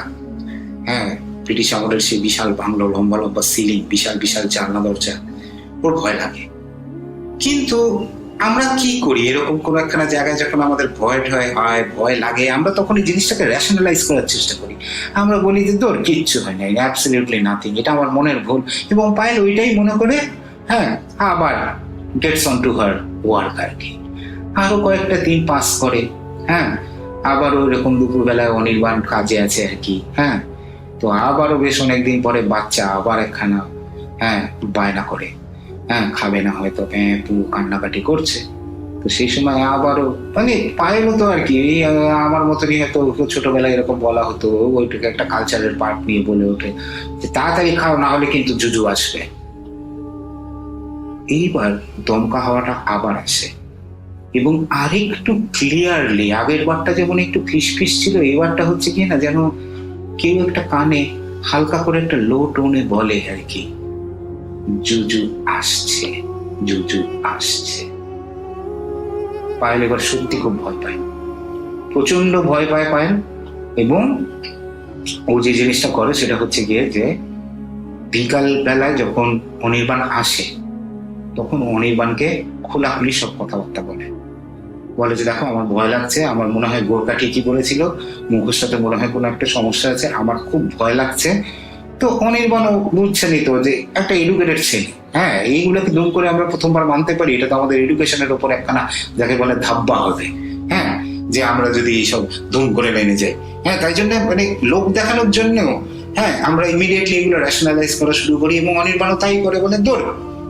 S3: হ্যাঁ, ব্রিটিশ আমলের সেই বিশাল বাংলো, লম্বা লম্বা সিলিং, বিশাল বিশাল জানলা দরজা, ওর ভয় লাগে। কিন্তু আমরা কি করি, এরকম কোন একখানা জায়গায় যখন আমাদের ভয় হয়, ভয় লাগে, আমরা তখন এই জিনিসটাকে রেশনালাইজ করার চেষ্টা করি। আমরা বলি যে তোর কিচ্ছু হয় না, অ্যাবসলিউটলি নাথিং, এটা আমার মনের ভুল। এবং পায়েল ওইটাই মনে করে, হ্যাঁ, আবার gets on to her work আর কি। আরো কয়েকটা দিন পাস করে, হ্যাঁ, আবারও এরকম দুপুরবেলায় অনির্বাণ কাজে আছে আর কি, হ্যাঁ। তো আবারও বেশ অনেকদিন পরে বাচ্চা আবার একখানা, হ্যাঁ, বায়না করে, হ্যাঁ, খাবে না হয়তো, প্যাঁপু কান্নাকাটি করছে। তো সেই সময় আবারও মানে পায়েলও তো আর কি আমার মতনই হয়তো ছোটবেলায় এরকম বলা হতো, ওইটাকে একটা কালচারের পার্ট নিয়ে বলে ওঠে যে তাড়াতাড়ি খাও, না হলে কিন্তু জুজু আসবে। এইবার দমকা হাওয়াটা আবার আসে, এবং আরেকটু ক্লিয়ারলি, আগের বারটা যেমন একটু ফিসফিস ছিল, এবারটা হচ্ছে কি না যেন কেউ একটা কানে হালকা করে একটা লো টোনে বলে আর কি, জুজু আসছে, জুজু আসছে। পায়েল এবার সত্যি খুব ভয় পায়, প্রচন্ড ভয় পায় পায়েল। এবং ও যে জিনিসটা করে সেটা হচ্ছে গিয়ে যে বিকাল বেলায় যখন অনির্বাণ আসে, তখন অনির্বাণকে খোলাখুলি সব কথাবার্তা বলে যে দেখো আমার ভয় লাগছে, আমার মনে হয় গোর্খা ঠিকই বলেছিল, মুখোশটাতে মনে হয় কোনো একটা সমস্যা আছে, আমার খুব ভয় লাগছে। তো অনির্বাণও বুঝছেনই তো যে একটা এডুকেটেড ছেলে, হ্যাঁ, এইগুলোকে দুম করে আমরা প্রথমবার মানতে পারি, এটা তো আমাদের এডুকেশনের উপর একখানা যাকে বলে ধাব্বা হবে, হ্যাঁ, যে আমরা যদি এইসব ধুম করে মেনে যাই, হ্যাঁ। তাই জন্য মানে লোক দেখানোর জন্যও, হ্যাঁ, আমরা ইমিডিয়েটলি এগুলো রেশনালাইজ করা শুরু করি। এবং অনির্বাণও তাই করে, বলে দূর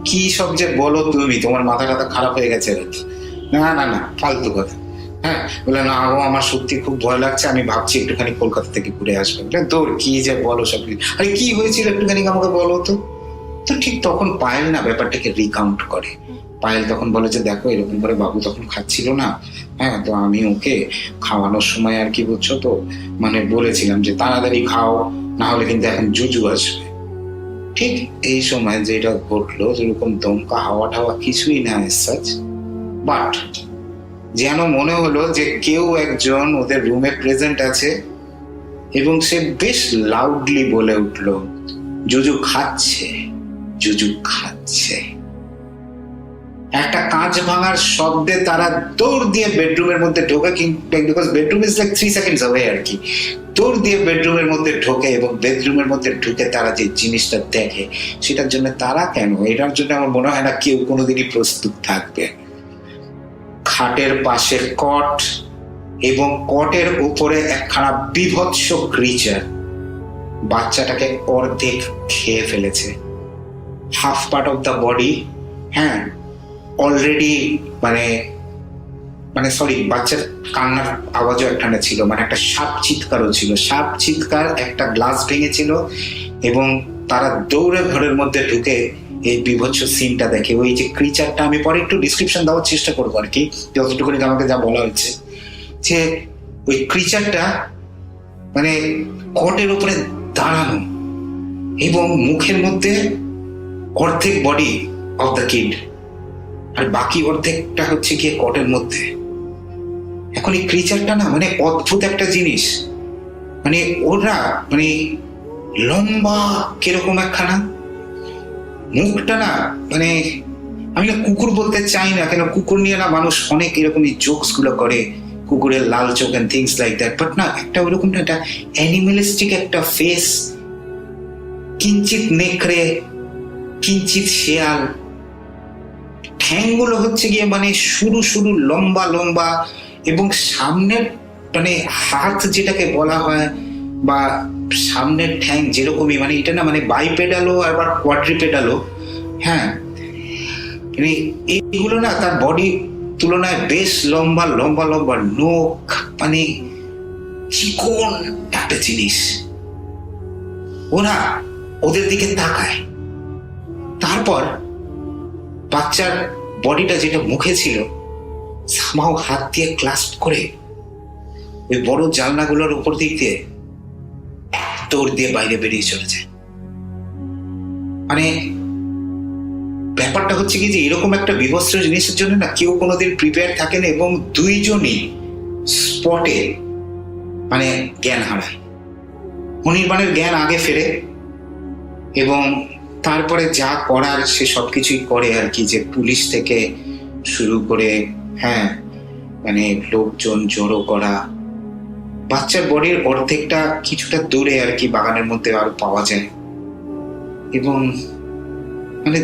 S3: কি সব যে বলো তুমি, তোমার মাথা টাথা খারাপ হয়ে গেছে, না না না ফালতু কথা, হ্যাঁ। বলে না ও আমার সত্যি খুব ভয় লাগছে, আমি ভাবছি একটুখানি কলকাতা থেকে ঘুরে আসবো। তোর কি যে বলো সব, আরে কি হয়েছিল একটুখানি আমাকে বলো তো। তো ঠিক তখন পায়েল না ব্যাপারটাকে রিকাউন্ট করে। পায়েল তখন বলে যে দেখো এরকম করে বাবু তখন খাচ্ছিল না, হ্যাঁ, তো আমি ওকে খাওয়ানোর সময় আর কি বুঝছো তো, মানে বলেছিলাম যে তাড়াতাড়ি খাও, না হলে কিন্তু এখন জুজু আসবে। ঠিক এই সময় যেটা ঘটলো, যেরকম দমকা হাওয়া টাওয়া কিছুই না সাচ, বাট যেন মনে হলো যে কেউ একজন ওদের রুমে প্রেজেন্ট আছে, এবং সে বেশ লাউডলি বলে উঠলো, জুজু খাচ্ছে, জুজু খাচ্ছে। একটা কাঁচ ভাঙার শব্দে তারা দৌড় দিয়ে বেডরুমের মধ্যে ঢোকে, because bedroom is like 3 seconds away আর কি। দৌড় দিয়ে বেডরুমের মধ্যে ঢোকে, এবং বেডরুমের মধ্যে ঢুকে তারা যে জিনিসটা দেখে, সেটার জন্য তারা কেন, এটার জন্য আমার মনে হয় না কেউ কোনোদিনই প্রস্তুত থাকবে। খাটের পাশে কট, এবং কটের উপরে একখানা বিভৎস ক্রিচার বাচ্চাটাকে অর্ধেক খেয়ে ফেলেছে। Half part of the body, হ্যাঁ, অলরেডি মানে মানে সরি, বাচ্চার কান্নার আওয়াজও একখানে ছিল, মানে একটা সাপ চিৎকারও ছিল, সাপ চিৎকার, একটা গ্লাস ভেঙেছিল, এবং তারা দৌড়ে ঘরের মধ্যে ঢুকে এই বিভৎস সিনটা দেখে। ওই যে ক্রিচারটা, আমি পরে একটু ডিসক্রিপশন দেওয়ার চেষ্টা করবো আর কি, যতটুকু আমাকে যা বলা হচ্ছে, যে ওই ক্রিচারটা মানে কটের উপরে দাঁড়ানো এবং মুখের মধ্যে অর্ধেক বডি অফ দ্য কিড আর বাকি অর্ধেকটা হচ্ছে গিয়ে কটের মধ্যে। এখন এই ক্রিচারটা না মানে অদ্ভুত একটা জিনিস, মানে ওরা মানে লম্বা কিরকম একখানা, মুখটা না মানে, আমি না কুকুর বলতে চাই না, কেন কুকুর নিয়ে না মানুষ অনেক এরকমই জোকস গুলো করে, কুকুরের লাল চোখ and things like that, but না, একটা ওইরকম না, একটা অ্যানিমালিস্টিক একটা ফেস, কিঞ্চিত নেকড়ে, কিঞ্চিত শেয়াল, ঠ্যাংগুলো হচ্ছে গিয়ে মানে সরু সরু লম্বা লম্বা, এবং সামনের মানে হাত যেটাকে বলা হয় বা সামনের ঠ্যাং যেরকমই, মানে এটা না মানে বাইপেডালও আবার কোয়াড্রিপেডালও, হ্যাঁ, মানে এইগুলো না তার বডি তুলনায় বেশ লম্বা লম্বা লম্বা, নখ মানে চিকন একটা জিনিস। ওরা ওদের দিকে তাকায়, তারপর বাচ্চার বডিটা যেটা মুখে ছিল সামাও হাত দিয়ে ক্লাস্প করে ওই বড় জানলাগুলোর উপর দিক দিয়ে দৌড় দিয়ে বাইরে বেরিয়ে চলে যায়। মানে ব্যাপারটা হচ্ছে কি যে এরকম একটা বিভৎস জিনিসের জন্য না কেউ কোনোদিন প্রিপেয়ার থাকে না, এবং দুইজনই স্পটে মানে জ্ঞান হারায়। অনির্বাণের জ্ঞান আগে ফেরে এবং তারপরে যা করার সে সবকিছুই করে আর কি, যে পুলিশ থেকে শুরু করে, হ্যাঁ, মানে লোকজন জড়ো করা। বাচ্চার বডির অর্ধেকটা কিছুটা দূরে আর কি বাগানের মধ্যে আরো পাওয়া যায়, এবং মানে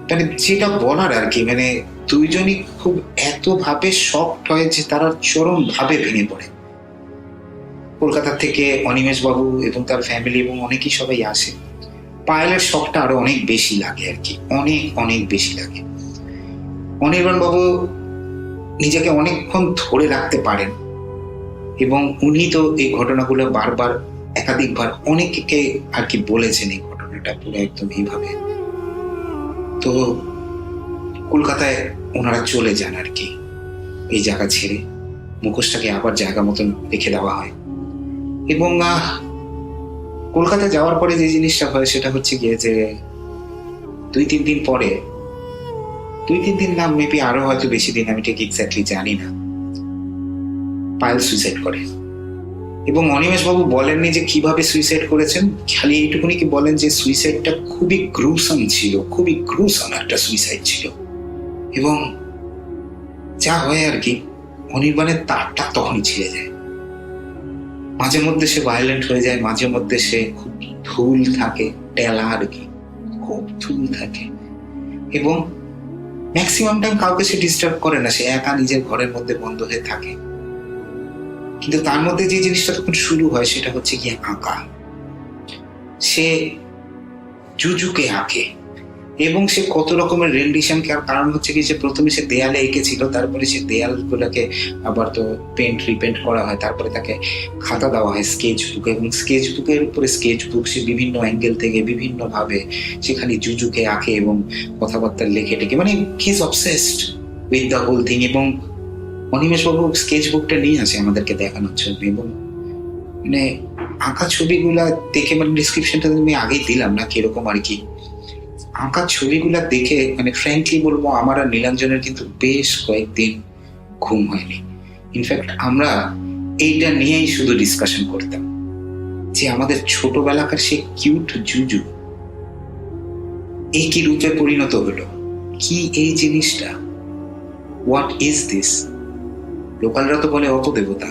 S3: মানে যেটা বলার আর কি, মানে দুইজনই খুব এত ভাবে শকড হয় যে তারা চরম ভাবে ভেঙে পড়ে। কলকাতা থেকে অনিমেষ বাবু এবং তার ফ্যামিলি এবং অনেকেই সবাই আসে। পায়েলের শখটা আরো অনেক বেশি লাগে আর কি, অনেক অনেক বেশি লাগে। অনির্বাণ বাবু নিজেকে অনেকক্ষণ ধরে রাখতে পারেন, এবং উনি তো এই ঘটনাগুলো বারবার একাধিকবার অনেককে আর কি বলেছেন এই ঘটনাটা পুরো একদম এইভাবে। তো কলকাতায় ওনারা চলে যান আর কি, এই জায়গা ছেড়ে মুখোশটাকে আবার জায়গা মতন রেখে দেওয়া হয়। এবং কলকাতা যাওয়ার পরে যে জিনিসটা হয় সেটা হচ্ছে গিয়ে যে 2-3 দিন পরে, 2-3 দিন না মেবি আরো হয়তো বেশি দিন, আমি ঠিক এক্স্যাক্টলি জানি না, পায়েল সুইসাইড করে। এবং অনিমেষ বাবু বলেননি যে কিভাবে সুইসাইড করেছেন, খালি এইটুকুনি কি বলেন যে সুইসাইডটা খুবই গ্রুসাম ছিল, খুবই গ্রুসাম একটা সুইসাইড ছিল। এবং যা হয় আর কি, অনির্বাণের তারটা তখনই ছিঁড়ে যায়। মাঝে মধ্যে সে ভায়োলেন্ট হয়ে যায়, মাঝে মধ্যে সে খুব ধুল থাকে, টেলা আর কি, খুব ধুল থাকে, এবং ম্যাক্সিমাম টাইম কাউকে সে ডিস্টার্ব করে না, সে একা নিজের ঘরের মধ্যে বন্ধ হয়ে থাকে। কিন্তু তার মধ্যে যে জিনিসটা তখন শুরু হয় সেটা হচ্ছে কি আঁকা। সে জুজুকে আঁকে, এবং সে কত রকমের রেন্ডিশন, কারণ হচ্ছে কি যে প্রথমে সে দেয়ালে এঁকেছিল, তারপরে সে দেয়ালগুলোকে আবার তো পেন্ট রিপেন্ট করা হয়, তারপরে তাকে খাতা দেওয়া হয় স্কেচ বুক, এবং স্কেচ বুকের উপরে স্কেচ বুক সে বিভিন্ন অ্যাঙ্গেল থেকে বিভিন্ন ভাবে সেখানে জুজুকে আঁকে এবং কথাবার্তা লেখে টেকে, মানে he is obsessed with the whole thing. এবং অনিমেষ বাবু স্কেচ বুকটা নিয়ে আসে আমাদেরকে দেখানোর জন্য, এবং মানে আঁকা ছবিগুলা দেখে, মানে ডিসক্রিপশনটা আমি আগেই দিলাম না কিরকম আর কি, আঁকা ছবিগুলা দেখে মানে ফ্র্যাঙ্কলি বলবো আমার আর নীলাঞ্জনের কিন্তু বেশ কয়েকদিন ঘুম হয়নি। ইনফ্যাক্ট আমরা এইটা নিয়েই শুধু ডিসকাশন করতাম যে আমাদের ছোটবেলাকার সে কিউট জুজু এই কি রূপে পরিণত হলো, কি এই জিনিসটা, হোয়াট ইজ দিস। লোকালরা তো বলে অপদেবতা,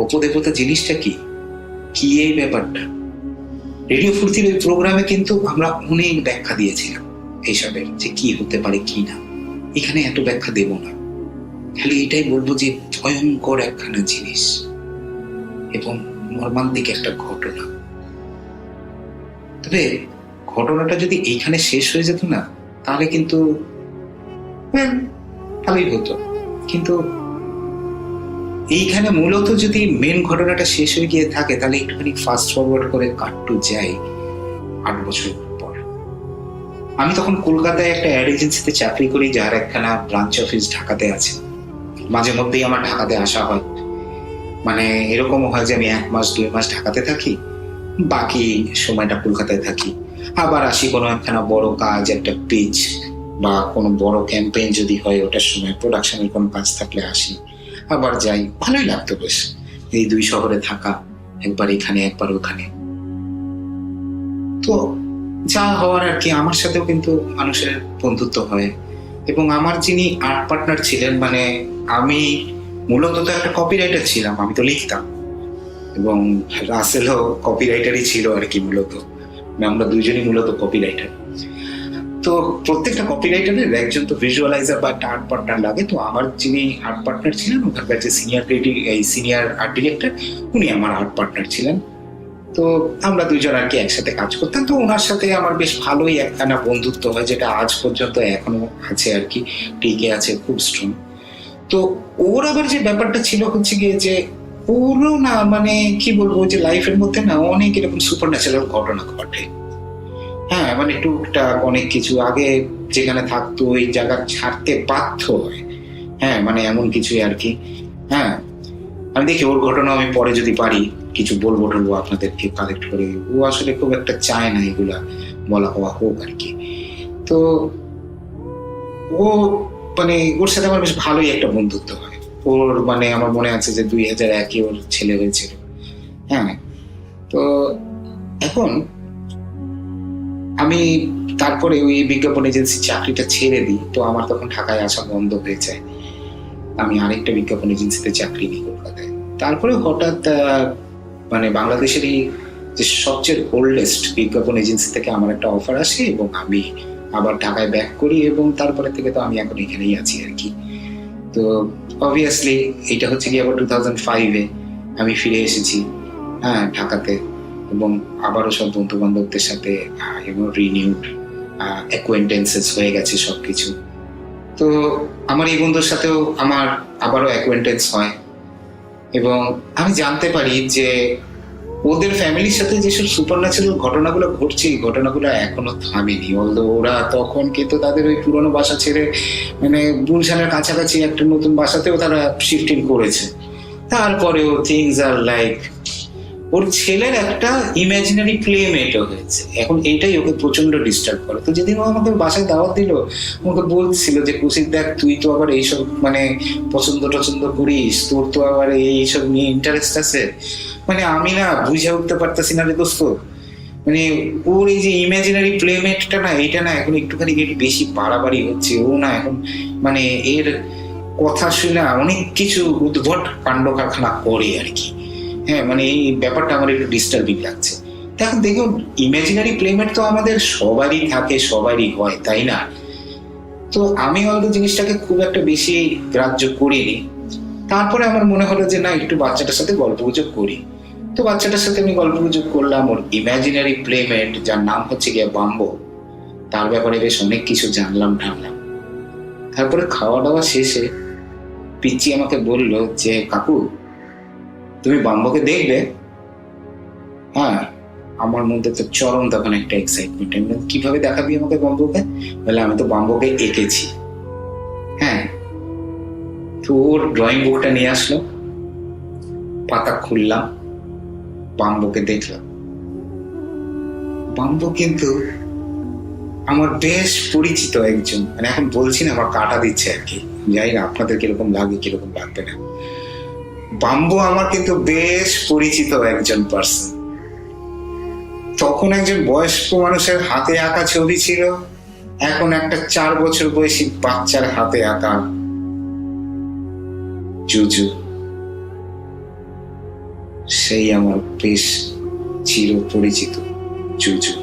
S3: অপদেবতা জিনিসটা কি, কি এই ব্যাপারটা। রেডিও ফুর্তির ওই প্রোগ্রামে কিন্তু আমরা অনেক ব্যাখ্যা দিয়েছিলাম এইসবের, যে কি হতে পারে কি না। এখানে এত ব্যাখ্যা দেব না, খালি এটাই বলবো যে ভয়ঙ্কর একখানা জিনিস এবং মর্মান্তিক একটা ঘটনা। তবে ঘটনাটা যদি এইখানে শেষ হয়ে যেত না তাহলে কিন্তু ভালোই হতো, কিন্তু এইখানে মূলত যদি মেন ঘটনাটা শেষ হয়ে গিয়ে থাকে তাহলে একটুখানি ফাস্ট ফরওয়ার্ড করে কাট টু যাই 8 বছর পর। আমি তখন কলকাতায় একটা অ্যাড এজেন্সিতে চাকরি করি, যার একখানা ব্রাঞ্চ অফিস ঢাকাতে আছে। মাঝে মধ্যেই আমার ঢাকাতে আসা হয়, মানে এরকমও হয় যে আমি 1 মাস 2 মাস ঢাকাতে থাকি, বাকি সময়টা কলকাতায় থাকি। আবার আসি কোনো একখানা বড় কাজ, একটা পিচ বা কোনো বড় ক্যাম্পেইন যদি হয় ওটার সময়, প্রোডাকশনের কোনো কাজ থাকলে আসি, আবার যাই। ভালোই লাগতো বেশ এই 2 শহরে থাকা, একবার এখানে একবার ওখানে। তো যা হওয়ার আর কি, আমার সাথেও কিন্তু মানুষের বন্ধুত্ব হয়। এবং আমার যিনি আর্ট পার্টনার ছিলেন, মানে আমি মূলত তো একটা কপিরাইটার ছিলাম, আমি তো লিখতাম, এবং রাসেলও কপিরাইটারই ছিল আর কি মূলত। আমরা দুইজনই মূলত কপিরাইটার। তো প্রত্যেকটা কপিরাইটারের একজন তো ভিজুয়ালাইজার বা একটা আর্ট পার্টনার লাগে। তো আমার যিনি আর্ট পার্টনার ছিলেন, ওখানকার যে সিনিয়র আর্ট ডিরেক্টর, উনি আমার আর্ট পার্টনার ছিলেন। তো আমরা দুইজন আর কি একসাথে কাজ করতাম। তো ওনার সাথে আমার বেশ ভালোই একখানা বন্ধুত্ব হয়, যেটা আজ পর্যন্ত এখনো আছে আর কি, টিকে আছে, খুব স্ট্রং। তো ওর আবার যে ব্যাপারটা ছিল হচ্ছে গিয়ে যে ওরও না, মানে কি বলবো, যে লাইফের মধ্যে না অনেক এরকম সুপার ন্যাচারাল ঘটনা ঘটে। হ্যাঁ, মানে টুকটাক অনেক কিছু, আগে যেখানে থাকতো ওই জায়গা ছাড়তে বাধ্য হয়। হ্যাঁ, মানে এমন কিছুই আর কি। হ্যাঁ, আমি দেখি ওর ঘটনা আমি পরে যদি পারি কিছু বলবো টলবো আপনাদেরকে কালেক্ট করে। ও আসলে খুব একটা চায় না এগুলা বলা হওয়া হোক আর কি। তো ও মানে ওর সাথে আমার বেশ ভালোই একটা বন্ধুত্ব হয়। ওর মানে আমার মনে আছে যে 2001-এ ওর ছেলে হয়েছিল। হ্যাঁ, তো এখন আমি তারপরে ওই বিজ্ঞাপন এজেন্সি চাকরিটা ছেড়ে দিই। তো আমার তখন ঢাকায় আসা বন্ধ হয়ে যায়। আমি আরেকটা বিজ্ঞাপন এজেন্সিতে চাকরি নিই কলকাতায়। তারপরে হঠাৎ মানে বাংলাদেশেরই যে সবচেয়ে ওল্ডেস্ট বিজ্ঞাপন এজেন্সি থেকে আমার একটা অফার আসে, এবং আমি আবার ঢাকায় ব্যাক করি, এবং তারপরে থেকে তো আমি এখন এখানেই আছি আর কি। তো অবভিয়াসলি এটা হচ্ছে কি আবার 2005-এ আমি ফিরে এসেছি হ্যাঁ ঢাকাতে, এবং আবারও সব বন্ধু বান্ধবদের সাথে রিনিউড অ্যাকোয়েন্টেন্সেস হয়ে গেছে সবকিছু। তো আমার এই বন্ধুর সাথেও আমার আবারও অ্যাকোয়েন্টেন্স হয়, এবং আমি জানতে পারি যে ওদের ফ্যামিলির সাথে যেসব সুপার ন্যাচারাল ঘটনাগুলো ঘটছে, এই ঘটনাগুলো এখনো থামেনি। ওরা তখন কিন্তু তাদের ওই পুরোনো বাসা ছেড়ে মানে গুলশানের কাছাকাছি একটা নতুন বাসাতেও তারা শিফটিং করেছে। তারপরেও থিংস আর লাইক, ওর ছেলের একটা ইমাজিনারি প্লেমেটও হয়েছে। এখন এইটাই ওকে প্রচন্ড ডিস্টার্ব করে। তো যেদিন ও আমাকে বাসায় দাওয়াত দিল, আমাকে বলছিল যে কুশিক দেখ, তুই তো আবার এইসব মানে পছন্দ টছন্দ করিস, তোর তো আবার এইসব নিয়ে ইন্টারেস্ট আছে। মানে আমি না বুঝে উঠতে পারতেছি না রে দোস্ত, মানে ওর এই যে ইমাজিনারি প্লেমেটটা না, এটা না এখন একটুখানি বেশি বাড়াবাড়ি হচ্ছে। ও না এখন মানে এর কথা শুনে অনেক কিছু উদ্ভট কাণ্ড কারখানা করে আর কি। হ্যাঁ, মানে এই ব্যাপারটা আমার একটু ডিস্টার্বিং লাগছে। এখন দেখুন, ইমাজিনারি প্লেমেট তো আমাদের সবারই থাকে, সবারই হয়, তাই না? তো আমি হয়তো জিনিসটাকে খুব একটা বেশি গ্রাহ্য করিনি। তারপরে আমার মনে হলো যে না, একটু বাচ্চাটার সাথে গল্পগুজব করি। তো বাচ্চাটার সাথে আমি গল্পগুজব করলাম। ওর ইমাজিনারি প্লেমেট, যার নাম হচ্ছে গিয়ে বাম্বো, তার ব্যাপারে বেশ অনেক কিছু জানলাম টানলাম। তারপরে খাওয়া দাওয়া শেষে পিচ্চি আমাকে বলল যে কাকু, তুমি বাম্বোকে দেখবে? হ্যাঁ, আমার মধ্যে তো চরম তখন একটা এক্সাইটমেন্ট। কিভাবে দেখাবি আমাকে বাম্বোকে? বলে আমি তো বাম্বোকে এঁকেছি। হ্যাঁ, তো ওর ড্রয়িং বুকটা নিয়ে আসলো, পাতা খুললাম, বাম্বোকে দেখলাম। বাম্বো কিন্তু আমার বেশ পরিচিত একজন, মানে এখন বলছি না, আমার কাটা দিচ্ছে আর কি। জানি না আপনাদের কিরকম লাগে কিরকম লাগবে না। বাম্বো আমার কিন্তু বেশ পরিচিত একজন পার্সন। তখন একজন বয়স্ক মানুষের হাতে আঁকা ছবি ছিল, এখন একটা 4 বছর বয়সী বাচ্চার হাতে আঁকা জুজু। সেই আমার বেশ চির পরিচিত জুজু।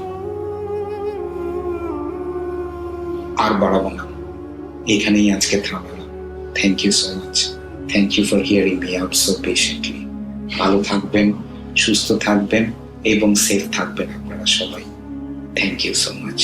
S3: আর বাড়াবো না, এখানেই আজকে থামলাম। Thank you so much. Thank you for hearing me out so patiently. ভালো থাকবেন, সুস্থ থাকবেন এবং সেফ থাকবেন আপনারা সবাই। Thank you so much.